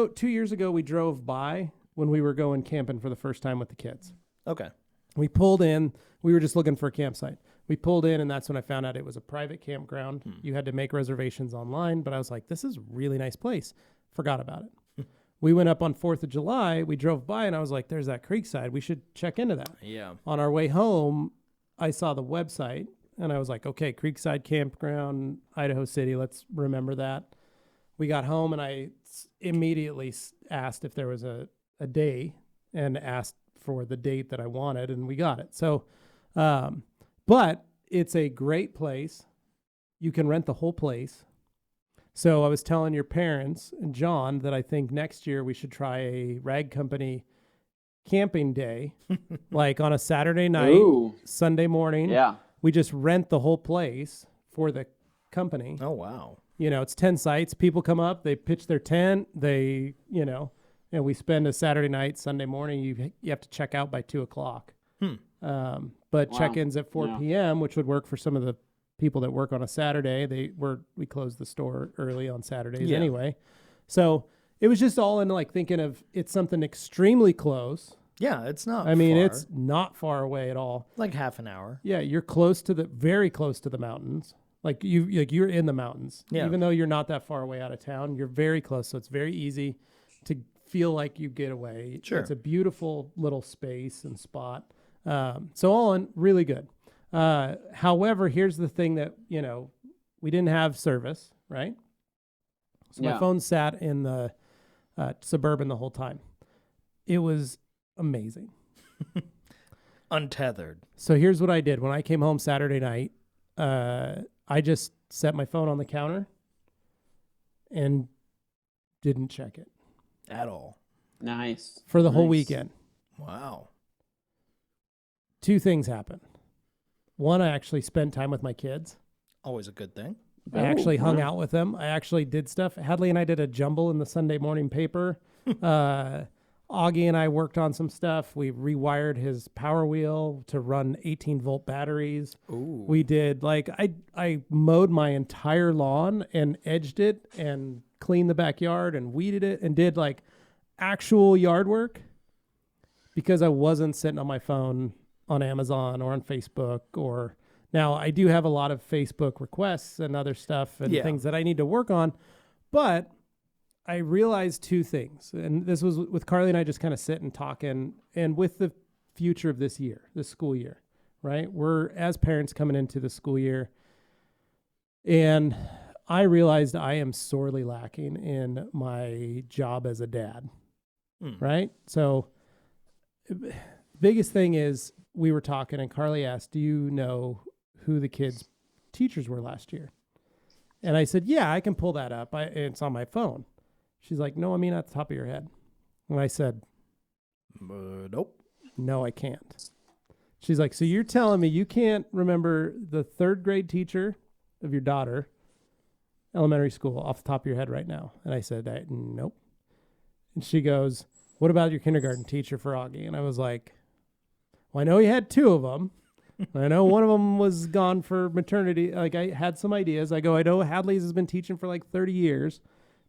2 years ago we drove by when we were going camping for the first time with the kids.
Okay.
We pulled in. We were just looking for a campsite. We pulled in, and that's when I found out it was a private campground. You had to make reservations online, but I was like, this is a really nice place. Forgot about it. We went up on 4th of July. We drove by, and I was like, there's that creekside. We should check into that.
Yeah.
On our way home, I saw the website, and I was like, okay, Creekside Campground, Idaho City. Let's remember that. We got home, and I immediately asked if there was a day and asked for the date that I wanted, and we got it. So, but it's a great place. You can rent the whole place. So I was telling your parents and John that I think next year we should try a rag company camping day, like on a Saturday night, Sunday morning.
Yeah.
We just rent the whole place for the company.
Oh, wow.
it's 10 sites. People come up, they pitch their tent, and we spend a Saturday night, Sunday morning. You have to check out by 2:00. But
Wow.
check-ins at 4
Yeah.
p.m., which would work for some of the people that work on a Saturday. We close the store early on Saturdays anyway. So it was just all in like thinking of it's something extremely close.
Yeah, it's not.
I mean,
far.
it's not far away at all.
like half an hour.
Yeah, you're very close to the mountains. Like you're in the mountains.
Yeah.
Even though you're not that far away out of town, you're very close. So it's very easy to feel like you get away.
Sure.
It's a beautiful little space and spot. So all in, really good. However, here's the thing that, we didn't have service, right? So my phone sat in the Suburban the whole time. It was amazing.
Untethered.
So here's what I did. When I came home Saturday night, I just set my phone on the counter and didn't check it.
At all.
Nice.
For the whole
Nice.
weekend.
Wow.
2 things happened. One, I actually spent time with my kids.
Always a good thing.
I actually hung out with them. I actually did stuff. Hadley and I did a jumble in the Sunday morning paper. Augie and I worked on some stuff. We rewired his power wheel to run 18-volt batteries.
Ooh.
We did, I mowed my entire lawn and edged it and cleaned the backyard and weeded it and did, actual yard work because I wasn't sitting on my phone on Amazon or on Facebook or... Now, I do have a lot of Facebook requests and other stuff and things that I need to work on, but I realized 2 things. And this was with Carly and I just kind of sitting and talking, and with the future of this school year, right? We're, as parents, coming into the school year, and I realized I am sorely lacking in my job as a dad, right? So biggest thing is we were talking, and Carly asked, do you know who the kids' teachers were last year? And I said, yeah, I can pull that up. It's on my phone. She's like, no, I mean at the top of your head. And I said,
nope.
No, I can't. She's like, so you're telling me you can't remember the 3rd grade teacher of your daughter, elementary school, off the top of your head right now? And I said, nope. And she goes, what about your kindergarten teacher for Augie? And I was like, well, I know you had 2 of them. I know one of them was gone for maternity. I had some ideas. I know Hadley's has been teaching for 30 years.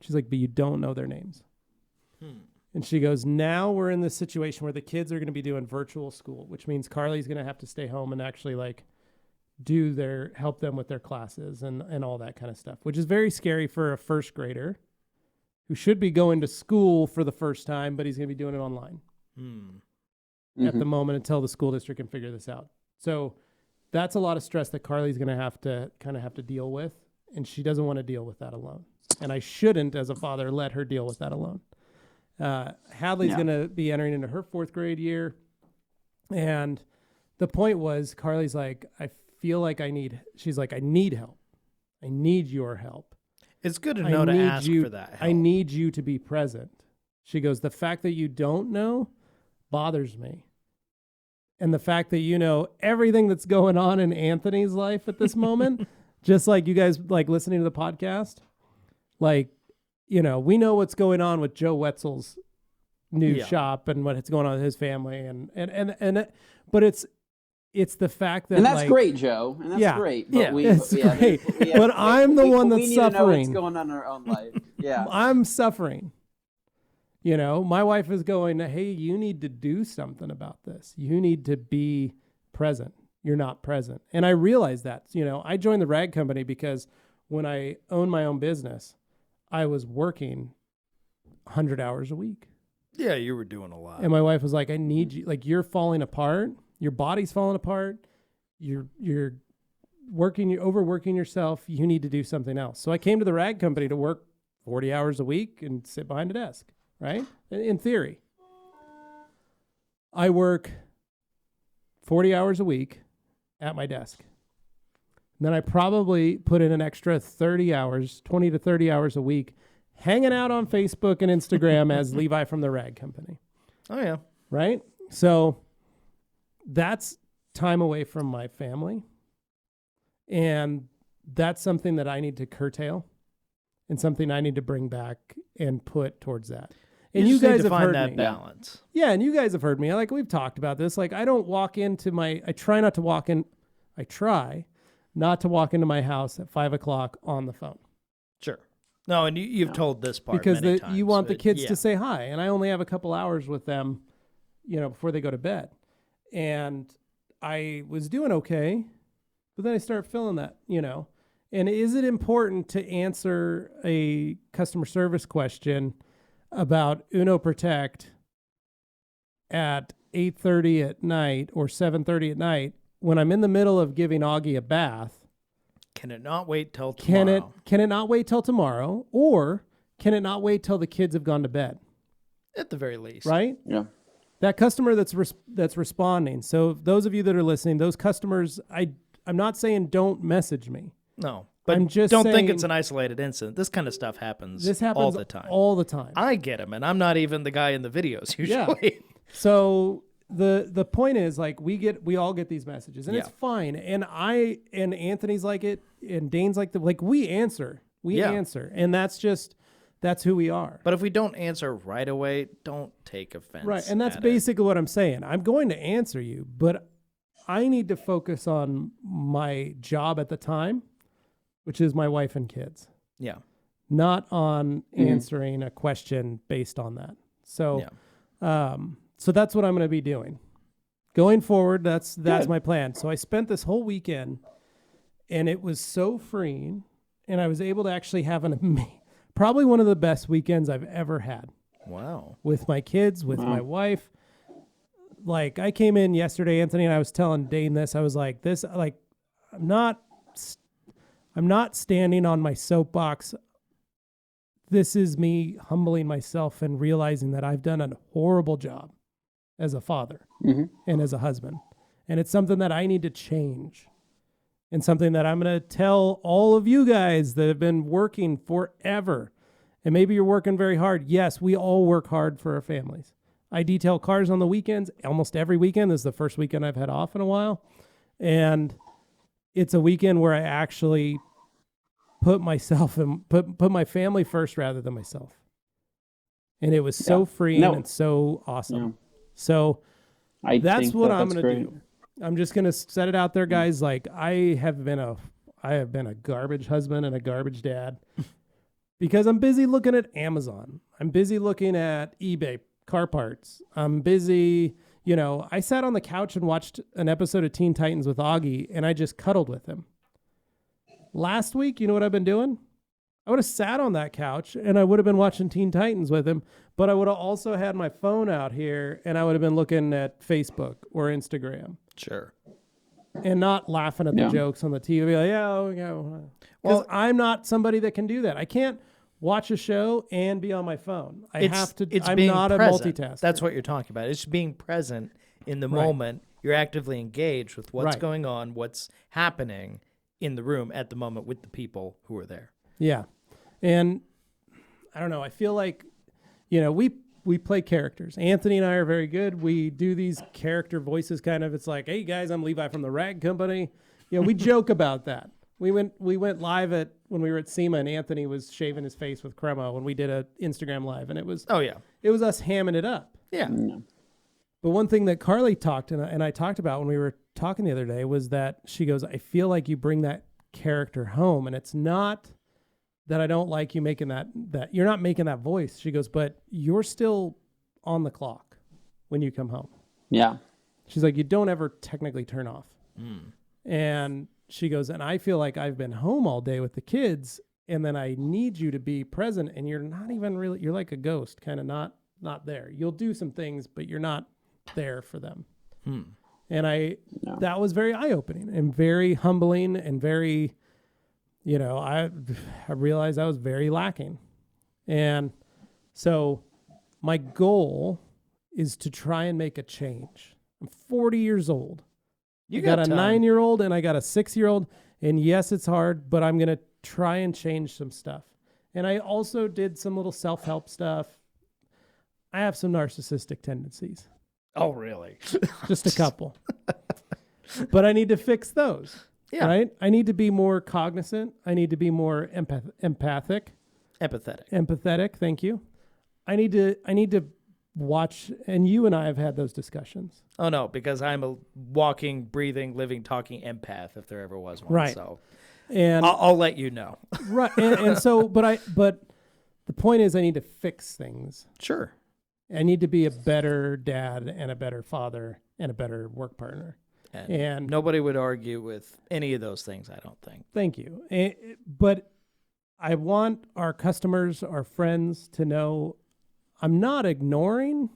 She's like, but you don't know their names. And she goes, now we're in this situation where the kids are going to be doing virtual school, which means Carly's going to have to stay home and actually help them with their classes and all that kind of stuff, which is very scary for a 1st grader who should be going to school for the first time, but he's going to be doing it online at the moment until the school district can figure this out. So that's a lot of stress that Carly's going to have to deal with, and she doesn't want to deal with that alone. And I shouldn't, as a father, let her deal with that alone. Hadley's going to be entering into her 4th grade year, and the point was, Carly's like, I feel like she's like, I need help. I need your help.
It's good to know to ask for that help.
I need you to be present. She goes, the fact that you don't know bothers me. And the fact that you know everything that's going on in Anthony's life at this moment, just like you guys listening to the podcast, we know what's going on with Joe Wetzel's new shop and what's going on with his family, but it's the fact that,
and that's great, Joe, and that's great. But
it's great. But I'm the one that's
we need
suffering.
to know what's going on in our own life. Yeah,
I'm suffering. My wife is going, hey, you need to do something about this. You need to be present. You're not present. And I realized that, I joined the rag company because when I owned my own business, I was working 100 hours a week.
Yeah, you were doing a lot.
And my wife was like, I need you. You're falling apart. Your body's falling apart. You're working, you're overworking yourself. You need to do something else. So I came to the rag company to work 40 hours a week and sit behind a desk. Right? In theory, I work 40 hours a week at my desk. And then I probably put in an extra 20 to 30 hours a week hanging out on Facebook and Instagram as Levi from the rag company.
Oh, yeah.
Right? So that's time away from my family. And that's something that I need to curtail. and something I need to bring back and put towards that. And
you
you guys have
find
heard
that
me.
balance.
Yeah, and you guys have heard me. Like, we've talked about this. Like, I try not to walk into my house at 5 o'clock on the phone.
Sure. No, and you've told this part
because
many times,
you want the kids
yeah.
to say hi, and I only have a couple hours with them, before they go to bed. And I was doing okay, but then I start feeling that, And is it important to answer a customer service question about Uno Protect at 8:30 at night or 7:30 at night when I'm in the middle of giving Augie a bath?
Can it not wait till tomorrow?
Can it not wait till tomorrow, or can it not wait till the kids have gone to bed?
At the very least,
right?
Yeah.
That customer that's responding. So those of you that are listening, those customers, I'm not saying don't message me.
No, but
I'm just
don't
saying,
think it's an isolated incident. This kind of stuff happens.
This happens
all the time.
All the time.
I get them, and I'm not even the guy in the videos usually.
Yeah. So the point is, like, we all get these messages, and it's fine. And Anthony's like it, and Dane's like we answer, and that's who we are.
But if we don't answer right away, don't take offense.
Right, and that's basically what I'm saying. I'm going to answer you, but I need to focus on my job at the time, which is my wife and kids.
Yeah.
Not on answering a question based on that. So, so that's what I'm going to be doing. Going forward, that's my plan. So I spent this whole weekend, and it was so freeing, and I was able to actually have probably one of the best weekends I've ever had.
Wow.
With my kids, with my wife. Like, I came in yesterday, Anthony, and I was telling Dane this. I was like, I'm not standing on my soapbox. This is me humbling myself and realizing that I've done a horrible job as a father and as a husband. And it's something that I need to change, and something that I'm going to tell all of you guys that have been working forever. And maybe you're working very hard. Yes, we all work hard for our families. I detail cars on the weekends, almost every weekend. This is the first weekend I've had off in a while. And it's a weekend where I actually put myself and put my family first rather than myself. And it was so freeing and so awesome. Yeah. So that's what I'm going to do. I'm just going to set it out there, guys. Like, I have been a garbage husband and a garbage dad because I'm busy looking at Amazon. I'm busy looking at eBay car parts. I'm busy, I sat on the couch and watched an episode of Teen Titans with Augie, and I just cuddled with him. Last week, you know what I've been doing? I would have sat on that couch and I would have been watching Teen Titans with him, but I would have also had my phone out here and I would have been looking at Facebook or Instagram.
Sure.
And not laughing at the jokes on the TV. Like, Well, I'm not somebody that can do that. I can't watch a show and be on my phone. I'm not a multitasker.
That's what you're talking about. It's being present in the moment. You're actively engaged with what's going on, what's happening in the room at the moment with the people who are there.
Yeah. And I don't know. I feel like, we play characters. Anthony and I are very good. We do these character voices kind of. It's like, hey, guys, I'm Levi from the Rag Company. We joke about that. We went live when we were at SEMA, and Anthony was shaving his face with Cremo when we did a Instagram live, and it was it was us hamming it up.
Yeah.
But one thing that Carly talked and I talked about when we were talking the other day was that she goes, I feel like you bring that character home, and it's not that I don't like you making that you're not making that voice. She goes, but you're still on the clock when you come home.
Yeah.
She's like, you don't ever technically turn off. And she goes, and I feel like I've been home all day with the kids, and then I need you to be present, and you're not even really, you're like a ghost, kind of not there. You'll do some things, but you're not there for them. And that was very eye-opening and very humbling and very, I realized I was very lacking. And so my goal is to try and make a change. I'm 40 years old. You got a 9-year-old and I got a 6-year-old. And yes, it's hard, but I'm going to try and change some stuff. And I also did some little self-help stuff. I have some narcissistic tendencies.
Oh, really?
Just a couple. But I need to fix those. Yeah. Right? I need to be more cognizant. I need to be more empathic. Empathetic. Thank you. I need to watch, and you and I have had those discussions.
Oh no, because I'm a walking, breathing, living, talking empath if there ever was one.
Right.
So,
and
I'll let you know.
Right. And so, but the point is, I need to fix things.
Sure.
I need to be a better dad and a better father and a better work partner.
And nobody would argue with any of those things, I don't think.
Thank you. But I want our customers, our friends to know I'm not ignoring.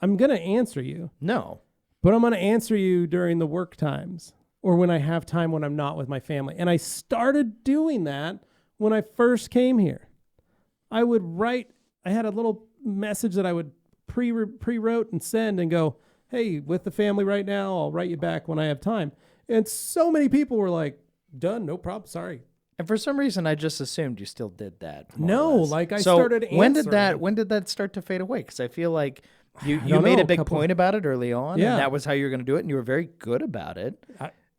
I'm going to answer you.
No.
But I'm going to answer you during the work times or when I have time when I'm not with my family. And I started doing that when I first came here. I had a little message that I would pre-wrote and send and go, hey, with the family right now, I'll write you back when I have time. And so many people were like, done, no problem, sorry.
And for some reason, I just assumed you still did that.
No, like I started answering.
When did that start to fade away? Because I feel like you made a big point about it early on, and that was how you were going to do it, and you were very good about it.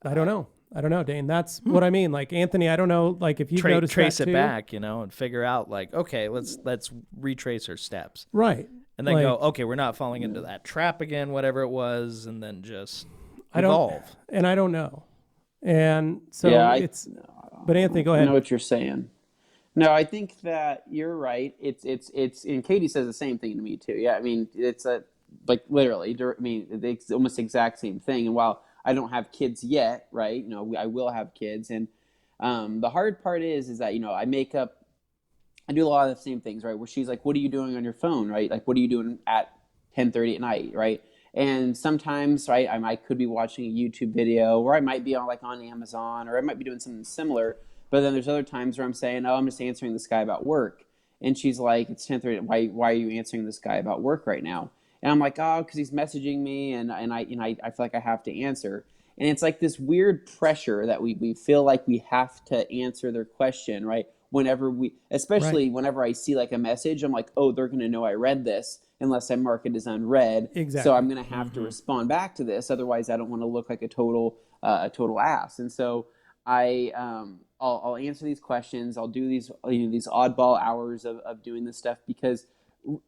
I don't know, Dane. That's what I mean. Like, Anthony, I don't know, like, if you've noticed
trace
that
it
too.
back, and figure out, like, okay, let's retrace our steps.
Right.
And then go, okay, we're not falling into that trap again, whatever it was, and then just evolve.
I don't know. And so but Anthony, go ahead.
I know what you're saying. No, I think that you're right. It's and Katie says the same thing to me too. Yeah, I mean, it's literally, I mean, it's almost the exact same thing. And while I don't have kids yet, right, I will have kids. And the hard part is that, I do a lot of the same things, right? Where she's like, what are you doing on your phone, right? Like, what are you doing at 10:30 at night, right? And sometimes, right, I could be watching a YouTube video, or I might be on Amazon, or I might be doing something similar. But then there's other times where I'm saying, oh, I'm just answering this guy about work. And she's like, it's 10:30. Why are you answering this guy about work right now? And I'm like, oh, because he's messaging me, and I feel like I have to answer. And it's like this weird pressure that we feel like we have to answer their question, right? Whenever I see like a message, I'm like, oh, they're going to know I read this unless I mark it as unread.
Exactly.
So I'm going to have to respond back to this. Otherwise, I don't want to look like a total ass. And so I'll answer these questions. I'll do these oddball hours of doing this stuff because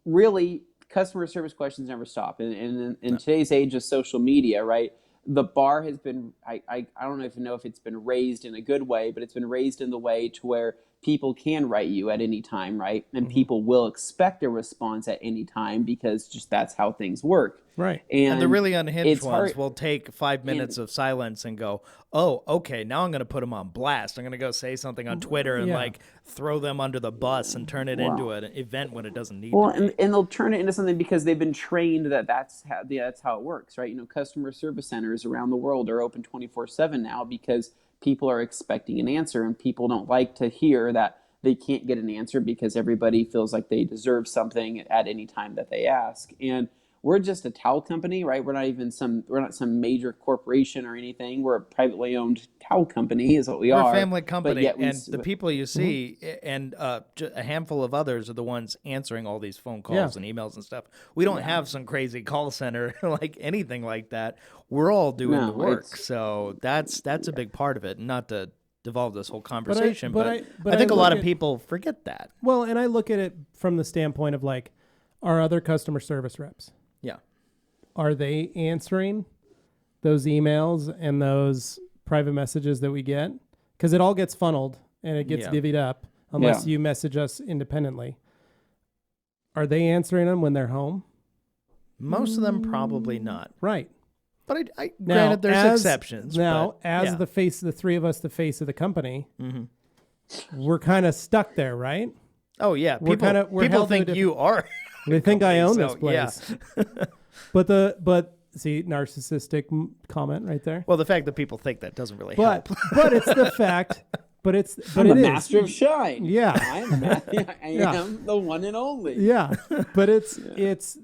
really customer service questions never stop. And in today's age of social media, right? The bar has been, I don't even know if it's been raised in a good way, but it's been raised in the way to where people can write you at any time, right? And people will expect a response at any time because just that's how things work.
Right.
And
the really unhinged ones will take 5 minutes of silence and go, oh, okay, now I'm going to put them on blast. I'm going to go say something on Twitter and throw them under the bus and turn it into an event when it doesn't need to be.
And they'll turn it into something because they've been trained that's how it works, right? Customer service centers around the world are open 24/7 now because people are expecting an answer, and people don't like to hear that they can't get an answer because everybody feels like they deserve something at any time that they ask. And we're just a towel company, right? We're not some major corporation or anything. We're a privately owned towel company is what we are.
We're a family company,
and
the people you see and a handful of others are the ones answering all these phone calls and emails and stuff. We don't have some crazy call center like anything like that. We're all doing the work. So that's a big part of it. Not to devolve this whole conversation, but I think a lot of people forget that.
Well, and I look at it from the standpoint of like our other customer service reps.
Yeah.
Are they answering those emails and those private messages that we get? Because it all gets funneled and it gets divvied up unless you message us independently. Are they answering them when they're home?
Most of them probably not.
Right.
But granted, there's exceptions.
Now, the face of the three of us, the face of the company, we're kind of stuck there, right?
Oh, yeah. People think you are.
They think I own this place. Yeah. but see, narcissistic comment right there.
Well, the fact that people think that doesn't really help.
But it's the fact. But
I'm a master of shine.
Yeah.
I am the one and only.
Yeah. But it's.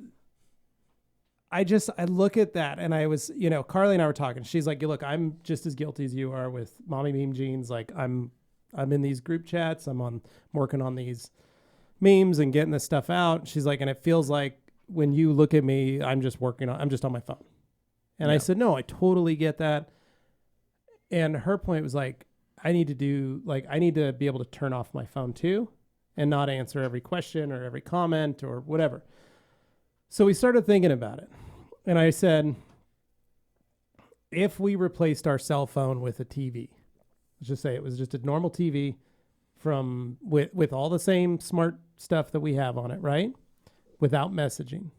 I look at that and I was, Carly and I were talking. She's like, look, I'm just as guilty as you are with mommy meme jeans. Like I'm in these group chats. I'm working on these memes and getting this stuff out. She's like, and it feels like when you look at me, I'm just on my phone. And I said, no, I totally get that. And her point was like, I need to be able to turn off my phone too and not answer every question or every comment or whatever. So we started thinking about it. And I said, if we replaced our cell phone with a TV, let's just say it was just a normal TV with all the same smart stuff that we have on it, right? Without messaging.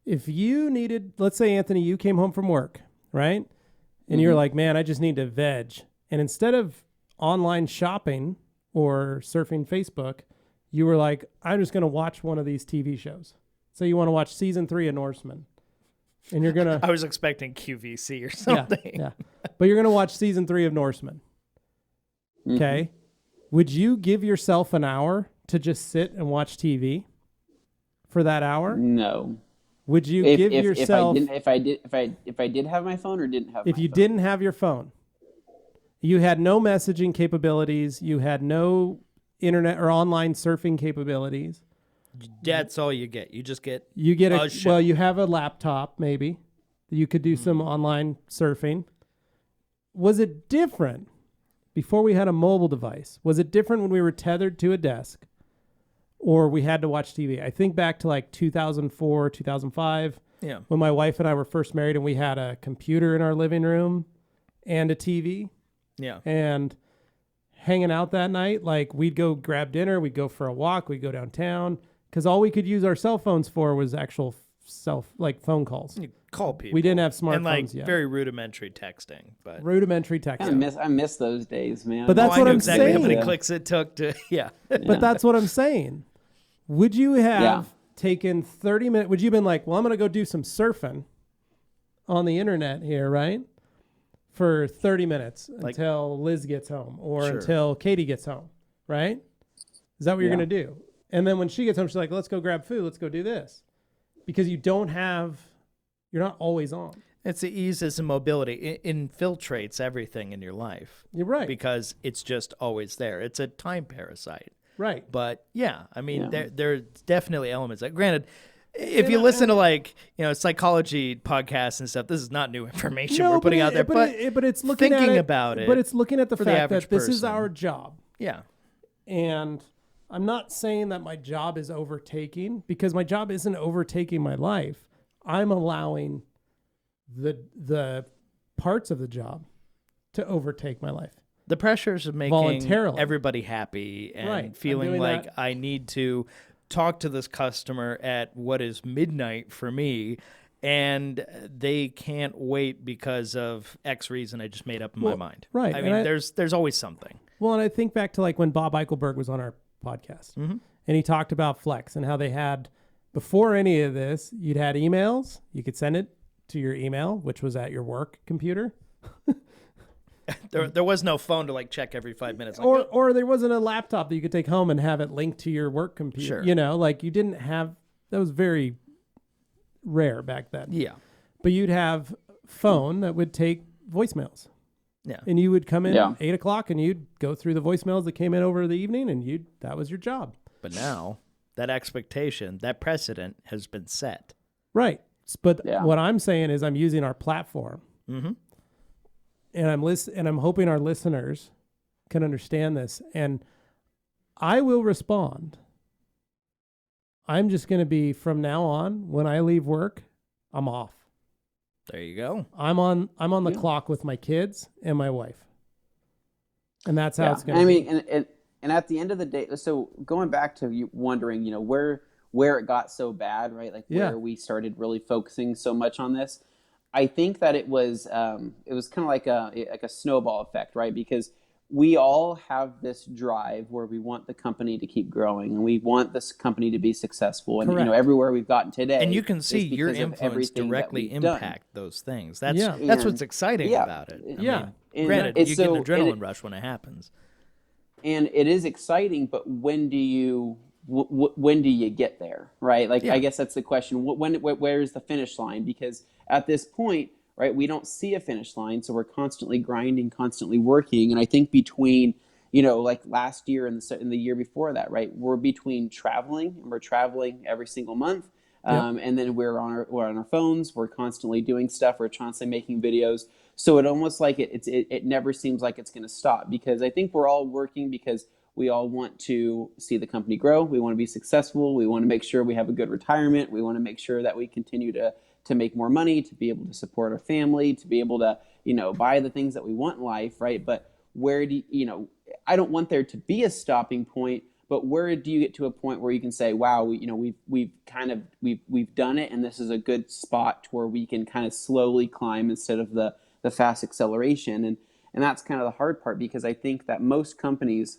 If you needed, let's say, Anthony, you came home from work, right? And you're like, man, I just need to veg. And instead of online shopping or surfing Facebook, you were like, I'm just going to watch one of these TV shows. So you want to watch season 3 of Norseman. And you're going to...
I was expecting QVC or something.
Yeah. But you're going to watch season 3 of Norseman. Okay. Would you give yourself an hour to just sit and watch TV for that hour?
No.
Would you give yourself...
If I did have my phone or didn't have my phone?
If you didn't have your phone, you had no messaging capabilities, you had no internet or online surfing capabilities.
That's all you get. You just get
a
show.
Well, you have a laptop maybe. You could do some online surfing. Was it different before we had a mobile device? Was it different when we were tethered to a desk or we had to watch TV? I think back to like 2004, 2005, when my wife and I were first married and we had a computer in our living room and a TV.
Yeah.
And hanging out that night, like we'd go grab dinner, we'd go for a walk, we'd go downtown, because all we could use our cell phones for was actual phone calls.
You call people.
We didn't have smartphones
and like
yet.
very rudimentary texting, but
rudimentary texting.
I miss those days, man.
But that's what I'm
exactly
saying.
How many clicks it took to
But that's what I'm saying. Would you have taken 30 minutes? Would you have been like, well, I'm going to go do some surfing on the internet here, right? For 30 minutes until Liz gets home or until Katie gets home, right? Is that what you're going to do? And then when she gets home, she's like, let's go grab food. Let's go do this. Because you're not always on.
It's the ease and mobility. It infiltrates everything in your life.
You're right.
Because it's just always there. It's a time parasite.
Right.
But there's definitely elements. Granted, if you listen to psychology podcasts and stuff, this is not new information we're putting out there. But
it's looking
thinking
at
about it.
But it's looking at the fact that this is
person.
our job.
Yeah.
And I'm not saying that my job is overtaking, because my job isn't overtaking my life. I'm allowing the parts of the job to overtake my life.
The pressures of making
Voluntarily.
everybody happy and feeling like I need to talk to this customer at what is midnight for me, and they can't wait because of X reason I just made up in my mind.
Right.
I mean, there's always something.
Well, and I think back to like when Bob Eichelberg was on our podcast, and he talked about Flex and how they had, before any of this, you'd had emails. You could send it to your email, which was at your work computer.
There was no phone to check every 5 minutes.
Or there wasn't a laptop that you could take home and have it linked to your work computer.
Sure.
You didn't have, that was very rare back then.
Yeah.
But you'd have phone that would take voicemails.
Yeah.
And you would come in 8 o'clock and you'd go through the voicemails that came in over the evening, and that was your job.
But now that expectation, that precedent has been set.
Right. But what I'm saying is I'm using our platform.
Mm-hmm.
And I'm hoping our listeners can understand this. And I will respond. I'm just going to be, from now on, when I leave work, I'm off.
There you go.
I'm on the clock with my kids and my wife. And that's how it's going to be.
I mean, and at the end of the day, so going back to you wondering, where it got so bad, right? Where we started really focusing so much on this. I think that it was kind of like a snowball effect, right? Because we all have this drive where we want the company to keep growing and we want this company to be successful. And everywhere we've gotten today,
and you can see your influence directly impact those things. That's what's exciting about it. I mean, granted, you get an adrenaline rush when it happens,
and it is exciting. But when do you get there, right? I guess that's the question. Where's the finish line? Because at this point, right, we don't see a finish line, so we're constantly grinding, constantly working. And I think between, last year and the year before that, right, we're between traveling, and we're traveling every single month, and then we're on our phones, we're constantly doing stuff, we're constantly making videos. So it almost like it never seems like it's going to stop, because I think we're all working because We all want to see the company grow. We want to be successful. We want to make sure we have a good retirement. We want to make sure that we continue to make more money, to be able to support our family, to be able to, buy the things that we want in life, right? But where do I don't want there to be a stopping point, but where do you get to a point where you can say, wow, we've done it, and this is a good spot to where we can kind of slowly climb instead of the fast acceleration. And that's kind of the hard part, because I think that most companies,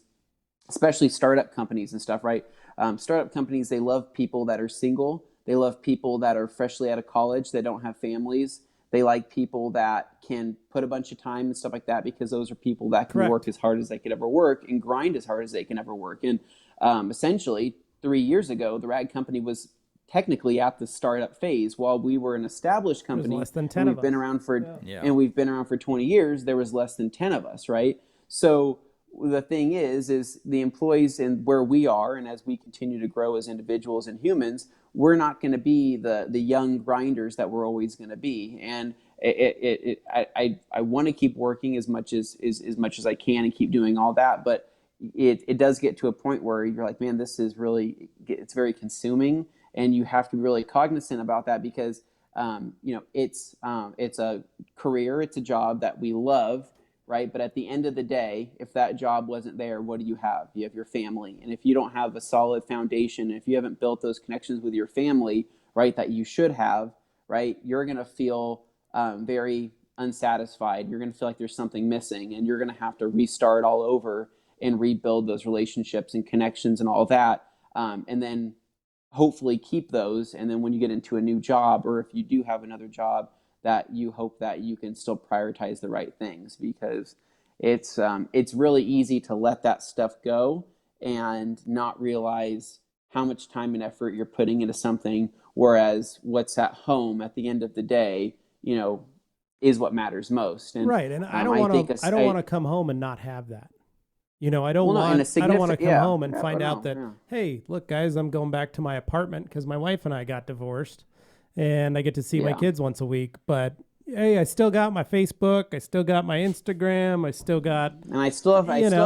especially startup companies and stuff, right? Startup companies, they love people that are single. They love people that are freshly out of college, that don't have families. They like people that can put a bunch of time and stuff like that, because those are people that can work as hard as they could ever work and grind as hard as they can ever work. And essentially, 3 years ago, the Rag Company was technically at the startup phase, while we were an established company.
Less than 10
and we've been around for and we've been around for 20 years. There was less than 10 of us, right? So the thing is the employees and where we are, and as we continue to grow as individuals and humans, we're not going to be the young grinders that we're always going to be. And I want to keep working as much as I can and keep doing all that, but it does get to a point where you're like, man, this is really, it's very consuming, and you have to be really cognizant about that, because it's a career, it's a job that we love, right? But at the end of the day, if that job wasn't there, what do you have? You have your family. And if you don't have a solid foundation, if you haven't built those connections with your family, right, that you should have, right, you're going to feel very unsatisfied. You're going to feel like there's something missing, and you're going to have to restart all over and rebuild those relationships and connections and all that. And then hopefully keep those. And then when you get into a new job, or if you do have another job, that you hope that you can still prioritize the right things, because it's really easy to let that stuff go and not realize how much time and effort you're putting into something, whereas what's at home at the end of the day, is what matters most. And,
right. And I don't want to come home and not have that. I don't want to come home and find out that, hey, look, guys, I'm going back to my apartment because my wife and I got divorced, and I get to see my kids once a week. But hey, I still got my Facebook, I still got my Instagram, I still still have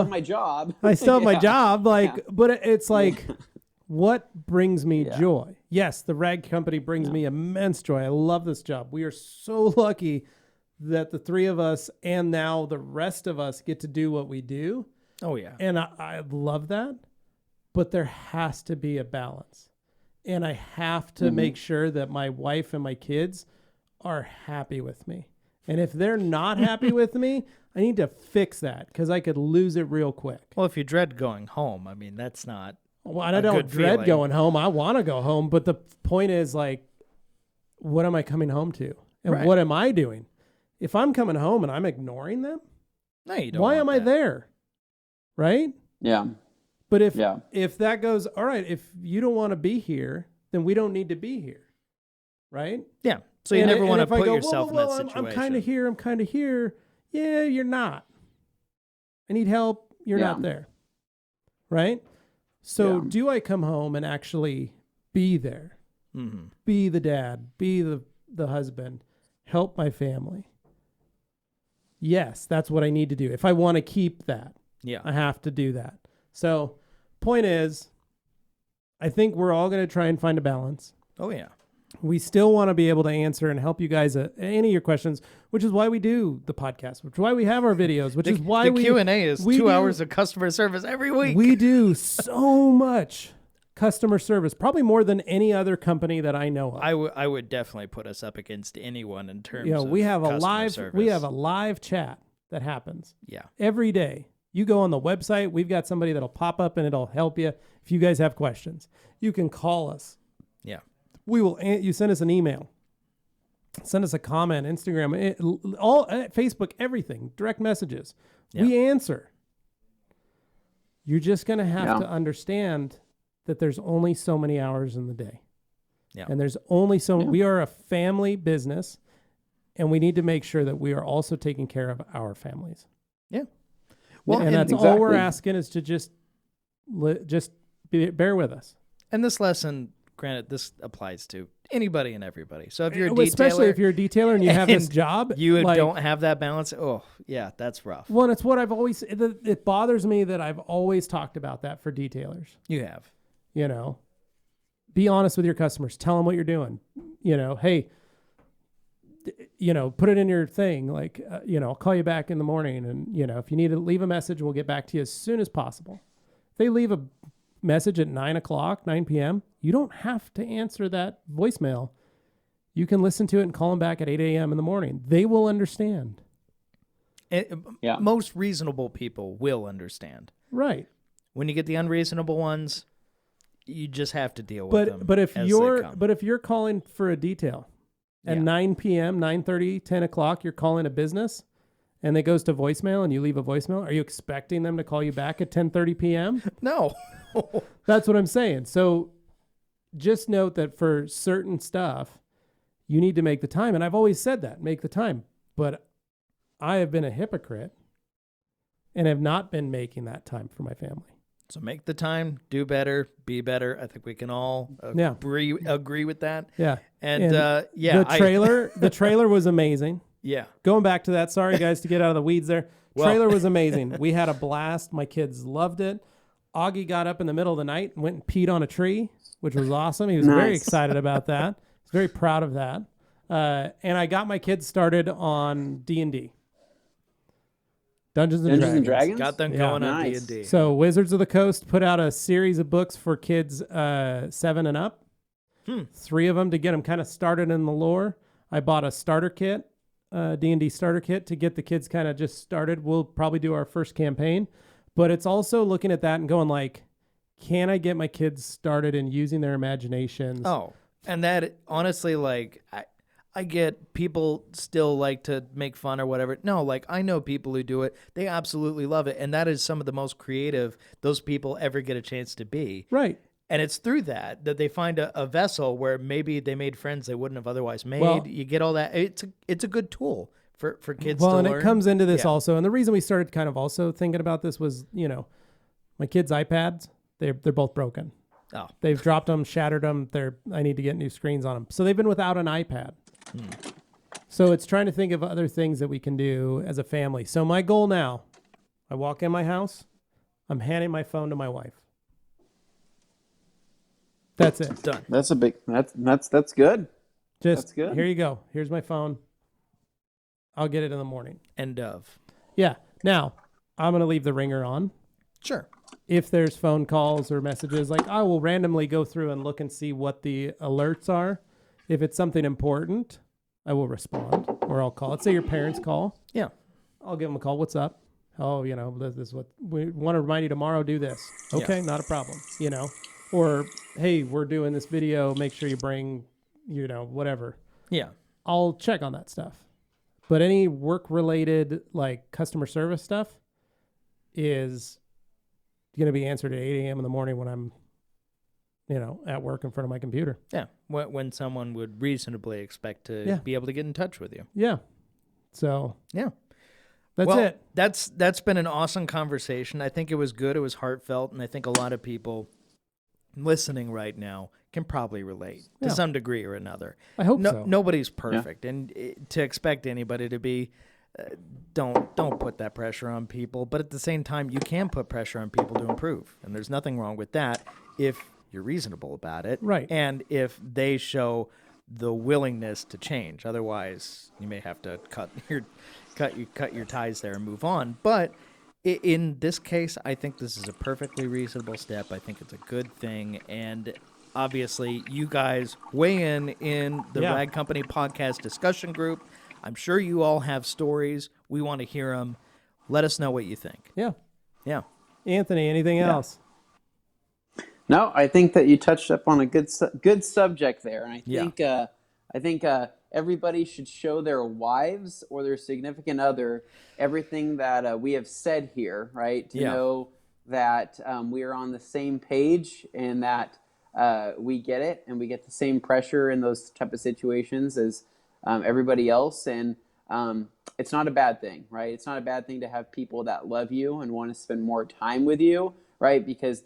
my job.
I still have my job. But it's like, what brings me joy? Yes, the Rag Company brings me immense joy. I love this job. We are so lucky that the three of us and now the rest of us get to do what we do.
Oh, yeah.
And I love that. But there has to be a balance. And I have to make sure that my wife and my kids are happy with me. And if they're not happy with me, I need to fix that, because I could lose it real quick.
Well, if you dread going home, I mean, that's not
I don't dread going home. I want to go home. But the point is, like, what am I coming home to? And what am I doing? If I'm coming home and I'm ignoring them,
no, you don't.
Why am I there? Right?
Yeah.
But if that goes, all right, if you don't want to be here, then we don't need to be here. Right?
Yeah. So you never want to put yourself in that situation.
I'm kind of here. Yeah, you're not. I need help. You're not there. Right? So do I come home and actually be there?
Mm-hmm.
Be the dad, be the husband, help my family? Yes, that's what I need to do. If I want to keep that, I have to do that. So point is, I think we're all going to try and find a balance.
Oh, yeah.
We still want to be able to answer and help you guys any of your questions, which is why we do the podcast, which is why we have our videos, which is why
the Q&A is 2 hours of customer service every week.
We do so much customer service, probably more than any other company that I know of.
I would definitely put us up against anyone in terms of
we have
service.
We have a live chat that happens every day. You go on the website, we've got somebody that'll pop up and it'll help you if you guys have questions. You can call us.
Yeah.
We will. You send us an email, send us a comment, Instagram, all Facebook, everything, direct messages. Yeah. We answer. You're just going to have to understand that there's only so many hours in the day.
Yeah.
And there's only so we are a family business, and we need to make sure that we are also taking care of our families.
Yeah.
Well, and that's all we're asking is to just bear with us.
And this lesson granted, this applies to anybody and everybody. So if you're a detailer,
especially if you're a detailer and you have this job,
you don't have that balance. Oh, yeah, that's rough.
Well, it's what I've always. It bothers me that I've always talked about that for detailers.
You have.
Be honest with your customers. Tell them what you're doing. Hey, put it in your thing. Like, I'll call you back in the morning, and if you need to leave a message, we'll get back to you as soon as possible. If they leave a message at 9 p.m., you don't have to answer that voicemail. You can listen to it and call them back at 8 a.m. in the morning. They will understand.
Most reasonable people will understand.
Right.
When you get the unreasonable ones, you just have to deal with them.
But if you're calling for a detail at 9 p.m., 9:30, 10 o'clock, you're calling a business and it goes to voicemail and you leave a voicemail, are you expecting them to call you back at 10:30 p.m.?
No.
That's what I'm saying. So just note that for certain stuff, you need to make the time. And I've always said that, make the time. But I have been a hypocrite and have not been making that time for my family.
So make the time, do better, be better. I think we can all agree with that.
Yeah.
And
the trailer was amazing.
Yeah.
Going back to that, sorry guys to get out of the weeds there. Trailer was amazing. We had a blast. My kids loved it. Augie got up in the middle of the night and went and peed on a tree, which was awesome. He was very excited about that. He's very proud of that. And I got my kids started on D&D. Dungeons and Dragons.
Got them going on D&D.
So Wizards of the Coast put out a series of books for kids 7 and up. 3 of them to get them kind of started in the lore. I bought a starter kit, D&D starter kit, to get the kids kind of just started. We'll probably do our first campaign. But it's also looking at that and going like, can I get my kids started in using their imaginations?
Oh, and that honestly, like, I get people still like to make fun or whatever. No, like, I know people who do it. They absolutely love it. And that is some of the most creative those people ever get a chance to be.
Right.
And it's through that they find a vessel where maybe they made friends they wouldn't have otherwise made. You get all that. It's a good tool for kids to learn.
Well, and it comes into this also. And the reason we started kind of also thinking about this was, my kids' iPads, they're both broken.
Oh.
They've dropped them, shattered them. I need to get new screens on them. So they've been without an iPad. So it's trying to think of other things that we can do as a family. So my goal now, I walk in my house, I'm handing my phone to my wife. That's it.
Done.
That's good.
That's
good.
Here you go. Here's my phone. I'll get it in the morning.
End of.
Yeah. Now, I'm going to leave the ringer on.
Sure.
If there's phone calls or messages, like I will randomly go through and look and see what the alerts are. If it's something important, I will respond or I'll call. Let's say your parents call.
Yeah.
I'll give them a call. What's up? Oh, this is what we want to remind you tomorrow. Do this. Okay. Not a problem. Or, hey, we're doing this video. Make sure you bring, whatever.
Yeah.
I'll check on that stuff. But any work-related, like customer service stuff is going to be answered at 8 a.m. in the morning when I'm, at work in front of my computer.
Yeah. When someone would reasonably expect to be able to get in touch with you.
Yeah. So.
Yeah.
That's it.
That's been an awesome conversation. I think it was good. It was heartfelt. And I think a lot of people listening right now can probably relate to some degree or another.
I hope so.
Nobody's perfect. And to expect anybody to be, don't put that pressure on people. But at the same time, you can put pressure on people to improve. And there's nothing wrong with that if you're reasonable about it.
Right.
And if they show the willingness to change. Otherwise, you may have to cut your ties there and move on. But in this case, I think this is a perfectly reasonable step. I think it's a good thing. And obviously, you guys weigh in the Rag Company podcast discussion group. I'm sure you all have stories. We want to hear them. Let us know what you think.
Yeah.
Yeah.
Anthony, anything else?
No, I think that you touched up on a good subject there. And I think everybody should show their wives or their significant other everything that we have said here, right? To know that we are on the same page and that we get it and we get the same pressure in those type of situations as everybody else. And it's not a bad thing, right? It's not a bad thing to have people that love you and want to spend more time with you, right? Because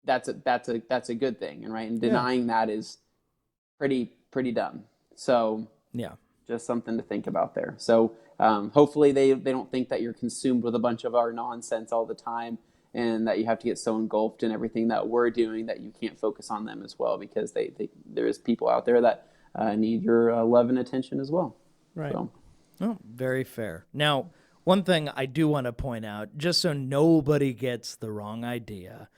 that's a good thing, and right, and denying that is pretty dumb. So
Yeah.
just something to think about there. So hopefully they don't think that you're consumed with a bunch of our nonsense all the time, and that you have to get so engulfed in everything that we're doing that you can't focus on them as well, because there is people out there that need your love and attention as well.
Right.
So.
Oh, very fair. Now, one thing I do want to point out, just so nobody gets the wrong idea,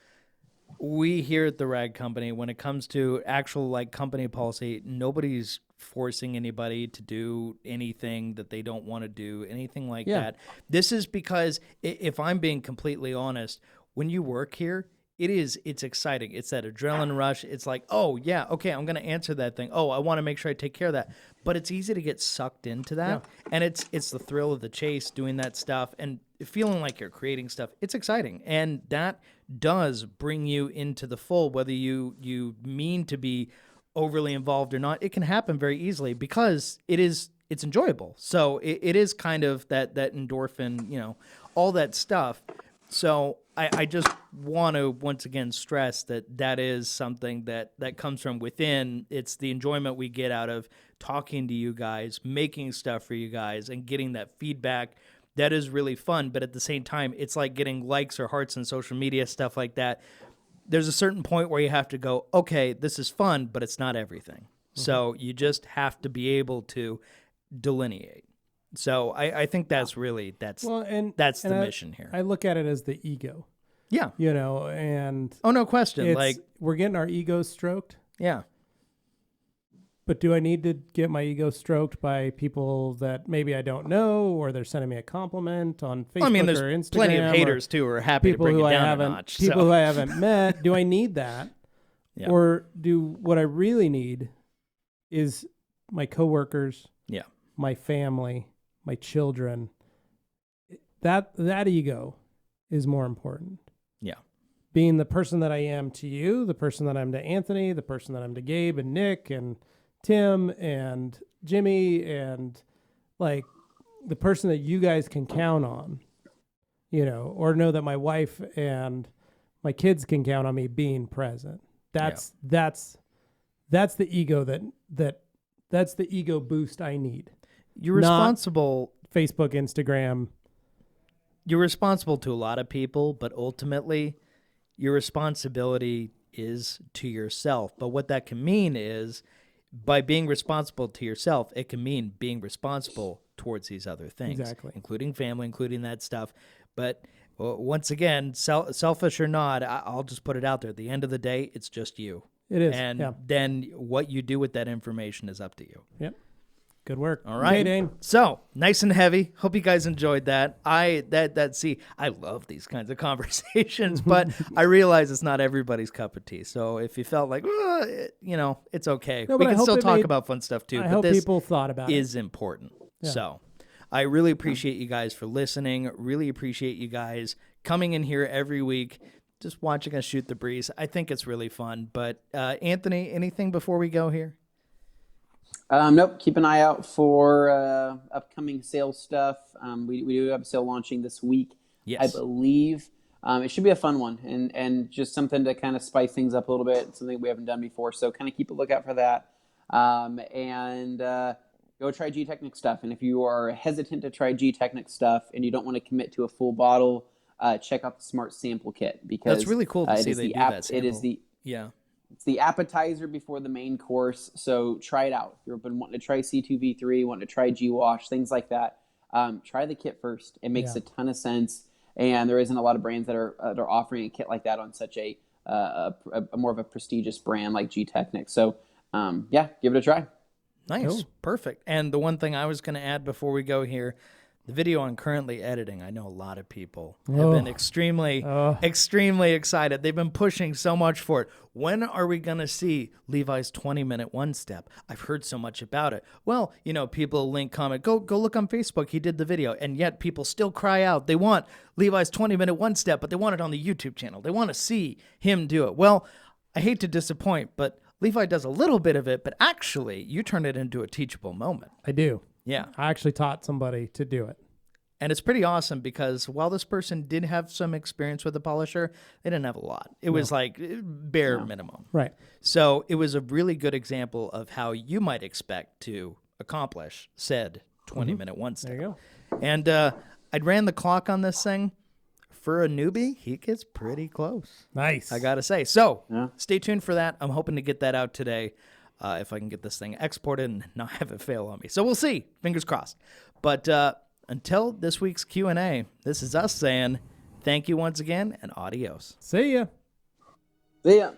we here at the Rag Company, when it comes to actual like company policy, nobody's forcing anybody to do anything that they don't want to do, anything like that. This is because, if I'm being completely honest, when you work here, it's exciting. It's that adrenaline rush. It's like, oh yeah, okay, I'm going to answer that thing. Oh, I want to make sure I take care of that. But it's easy to get sucked into that. And it's the thrill of the chase, doing that stuff and feeling like you're creating stuff. It's exciting. And that does bring you into the fold, whether you mean to be overly involved or not. It can happen very easily because it's enjoyable. So it is kind of that endorphin, all that stuff. So I just want to once again stress that is something that comes from within. It's the enjoyment we get out of talking to you guys, making stuff for you guys, and getting that feedback. That is really fun. But at the same time, it's like getting likes or hearts on social media, stuff like that. There's a certain point where you have to go, okay, this is fun, but it's not everything. So you just have to be able to delineate. So I think that's really, that's the mission here.
I look at it as the ego.
Yeah.
And
oh, no question. Like,
we're getting our egos stroked.
Yeah.
But do I need to get my ego stroked by people that maybe I don't know, or they're sending me a compliment on Facebook
there's
or Instagram?
Plenty of haters too who are happy to bring it down a notch.
People who I haven't met. Do I need that?
Yeah.
Or what I really need is my coworkers, my family, my children. That ego is more important.
Yeah.
Being the person that I am to you, the person that I'm to Anthony, the person that I'm to Gabe and Nick and Tim and Jimmy, and like the person that you guys can count on, or know that my wife and my kids can count on me being present. That's the ego that's the ego boost I need.
You're responsible.
Not Facebook, Instagram.
You're responsible to a lot of people, but ultimately your responsibility is to yourself. But what that can mean is, by being responsible to yourself, it can mean being responsible towards these other things,
exactly,
including family, including that stuff. But once again, selfish or not, I'll just put it out there. At the end of the day, it's just you.
It is.
And then what you do with that information is up to you.
Yep. Good work.
All right.
Okay, Dane.
So, nice and heavy. Hope you guys enjoyed that. I love these kinds of conversations, but I realize it's not everybody's cup of tea. So, if you felt like, it's okay.
No,
we can still talk about fun stuff too.
I
but
hope
this
people thought about
is important. Yeah. So, I really appreciate you guys for listening. Really appreciate you guys coming in here every week, just watching us shoot the breeze. I think it's really fun. But Anthony, anything before we go here?
Nope. Keep an eye out for upcoming sales stuff. We do have a sale launching this week.
Yes.
I believe it should be a fun one, and just something to kind of spice things up a little bit, something we haven't done before. So kind of keep a lookout for that. And go try G-Technic stuff. And if you are hesitant to try G-Technic stuff and you don't want to commit to a full bottle, check out the Smart Sample Kit, because
that's really cool to see they do that sample.
It is it's the appetizer before the main course, so try it out. If you've been wanting to try C2V3, wanting to try G-Wash, things like that, try the kit first. It makes a ton of sense, and there isn't a lot of brands that are offering a kit like that on such a more of a prestigious brand like G-Technic. So, give it a try.
Nice.
Cool.
Perfect. And the one thing I was going to add before we go here, the video I'm currently editing, I know a lot of people have been extremely excited. They've been pushing so much for it. When are we going to see Levi's 20-minute one-step? I've heard so much about it. Well, people link, comment, go look on Facebook. He did the video. And yet people still cry out. They want Levi's 20-minute one-step, but they want it on the YouTube channel. They want to see him do it. Well, I hate to disappoint, but Levi does a little bit of it, but actually you turn it into a teachable moment.
I do.
Yeah.
I actually taught somebody to do it.
And it's pretty awesome because while this person did have some experience with the polisher, they didn't have a lot. It was like bare minimum.
Right.
So it was a really good example of how you might expect to accomplish said 20-minute one step.
There you go.
And I'd ran the clock on this thing. For a newbie, he gets pretty close.
Nice.
I got to say. So stay tuned for that. I'm hoping to get that out today if I can get this thing exported and not have it fail on me. So we'll see. Fingers crossed. But until this week's Q&A, this is us saying thank you once again and adios.
See ya.
See ya.